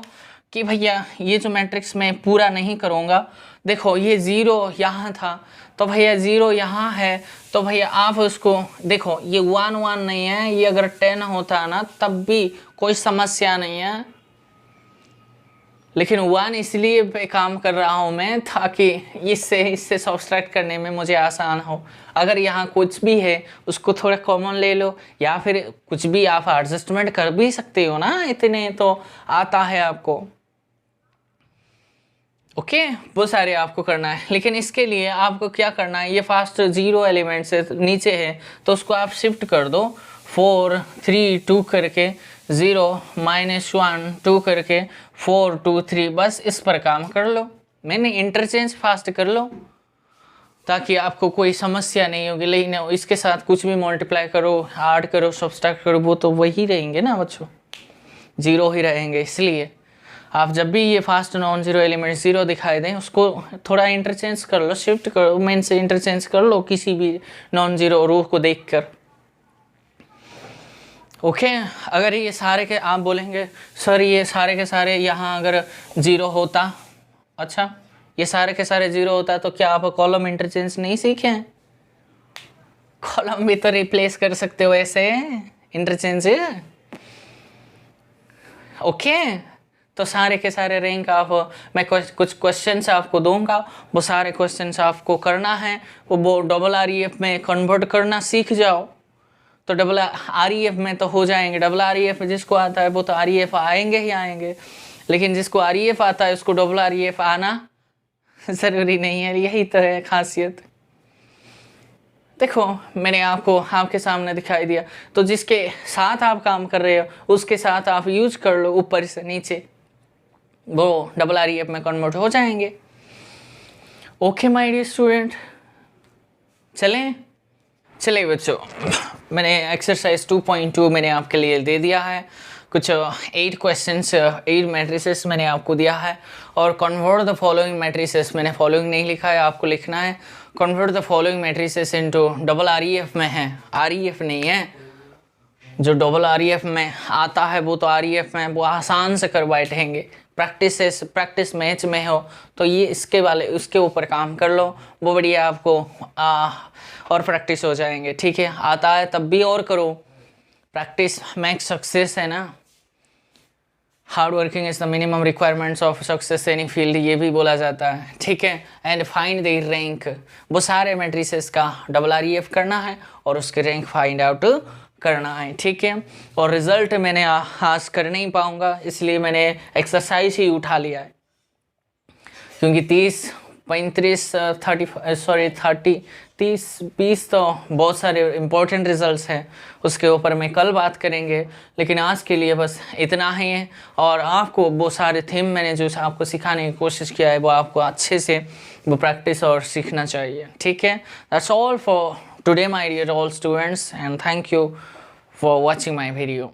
कि भैया ये जो मैट्रिक्स मैं पूरा नहीं करूँगा। देखो ये 0 यहाँ था, तो भैया 0 यहाँ है, तो भैया आप उसको देखो, ये 1 1 नहीं है, ये अगर 10 होता ना तब भी कोई समस्या नहीं है, लेकिन 1 इसलिए पे काम कर रहा हूँ मैं ताकि इससे सब्सट्रैक्ट करने में मुझे आसान हो। अगर यहाँ कुछ भी है उसको थोड़ा कॉमन ले लो, या फिर कुछ भी आप एडजस्टमेंट कर भी सकते हो ना, इतने तो आता है आपको। ओके, वो सारे आपको करना है, लेकिन इसके लिए आपको क्या करना है, ये फास्ट 0 एलिमेंट से नीचे है तो उसको आप शिफ्ट कर दो 4 3 2 करके, 0 -1 2 करके 4 2 3, बस इस पर काम कर लो। मैंने इंटरचेंज फास्ट कर लो ताकि आपको कोई समस्या नहीं होगी। लेकिन इसके साथ कुछ भी मल्टीप्लाई करो, ऐड करो, सब्सट्रैक्ट करो, वो तो वही रहेंगे ना बच्चों, 0 ही रहेंगे। इसलिए आप जब भी ये फास्ट नॉन जीरो एलिमेंट 0 दिखाई दें उसको थोड़ा इंटरचेंज कर लो, शिफ्ट करो, मेन से इंटरचेंज कर लो किसी भी नॉन जीरो रो को देखकर। ओके, अगर ये सारे के आप बोलेंगे सर ये सारे के सारे यहाँ अगर 0 होता, अच्छा ये सारे के सारे 0 होता तो क्या आप कॉलम इंटरचेंज नहीं सीखे हैं? कॉलम भी तो रिप्लेस कर सकते हो ऐसे इंटरचेंज। ओके, तो सारे के सारे रैंक आप, मैं कुछ क्वेश्चंस आपको दूंगा, वो सारे क्वेश्चंस आपको करना है, वो REF में कन्वर्ट करना सीख जाओ तो REF में तो हो जाएंगे। REF जिसको आता है वो तो REF आएंगे ही आएंगे, लेकिन जिसको REF आता है उसको REF आना ज़रूरी नहीं है, यही तो है खासियत। देखो मैंने आपको आपके सामने दिखाई दिया, तो जिसके साथ आप काम कर रहे हो उसके साथ आप यूज कर लो, ऊपर से नीचे वो REF में कन्वर्ट हो जाएंगे। ओके माय डियर स्टूडेंट, चलें बच्चों, मैंने एक्सरसाइज 2.2 मैंने आपके लिए दे दिया है। कुछ 8 क्वेश्चंस 8 मैट्रिसेस मैंने आपको दिया है, और कन्वर्ट द फॉलोइंग मैट्रिसेस, मैंने फॉलोइंग नहीं लिखा है, आपको लिखना है convert the following matrices into REF में है, REF नहीं है। जो REF में आता है वो तो REF में वो आसान से कर बैठेंगे। प्रैक्टिस मैच में हो तो ये उसके ऊपर काम कर लो, वो बढ़िया आपको और प्रैक्टिस हो जाएंगे। ठीक है, आता है तब भी और करो, प्रैक्टिस मेक सक्सेस है ना। Hard working is the minimum requirements of success any field, ये भी बोला जाता है। ठीक है, एंड फाइंड द रैंक, वो सारे मैट्रिसेस का REF करना है और उसके रैंक फाइंड आउट करना है। ठीक है, और रिजल्ट मैंने आज कर नहीं पाऊंगा, इसलिए मैंने एक्सरसाइज ही उठा लिया है, क्योंकि 30 20 तो बहुत सारे इंपॉर्टेंट रिजल्ट्स हैं, उसके ऊपर मैं कल बात करेंगे। लेकिन आज के लिए बस इतना ही है, और आपको वो सारे थीम मैंने जो आपको सिखाने की कोशिश किया है वो आपको अच्छे से वो प्रैक्टिस और सीखना चाहिए। ठीक है, that's all for today my dear all students, and thank you for watching my video.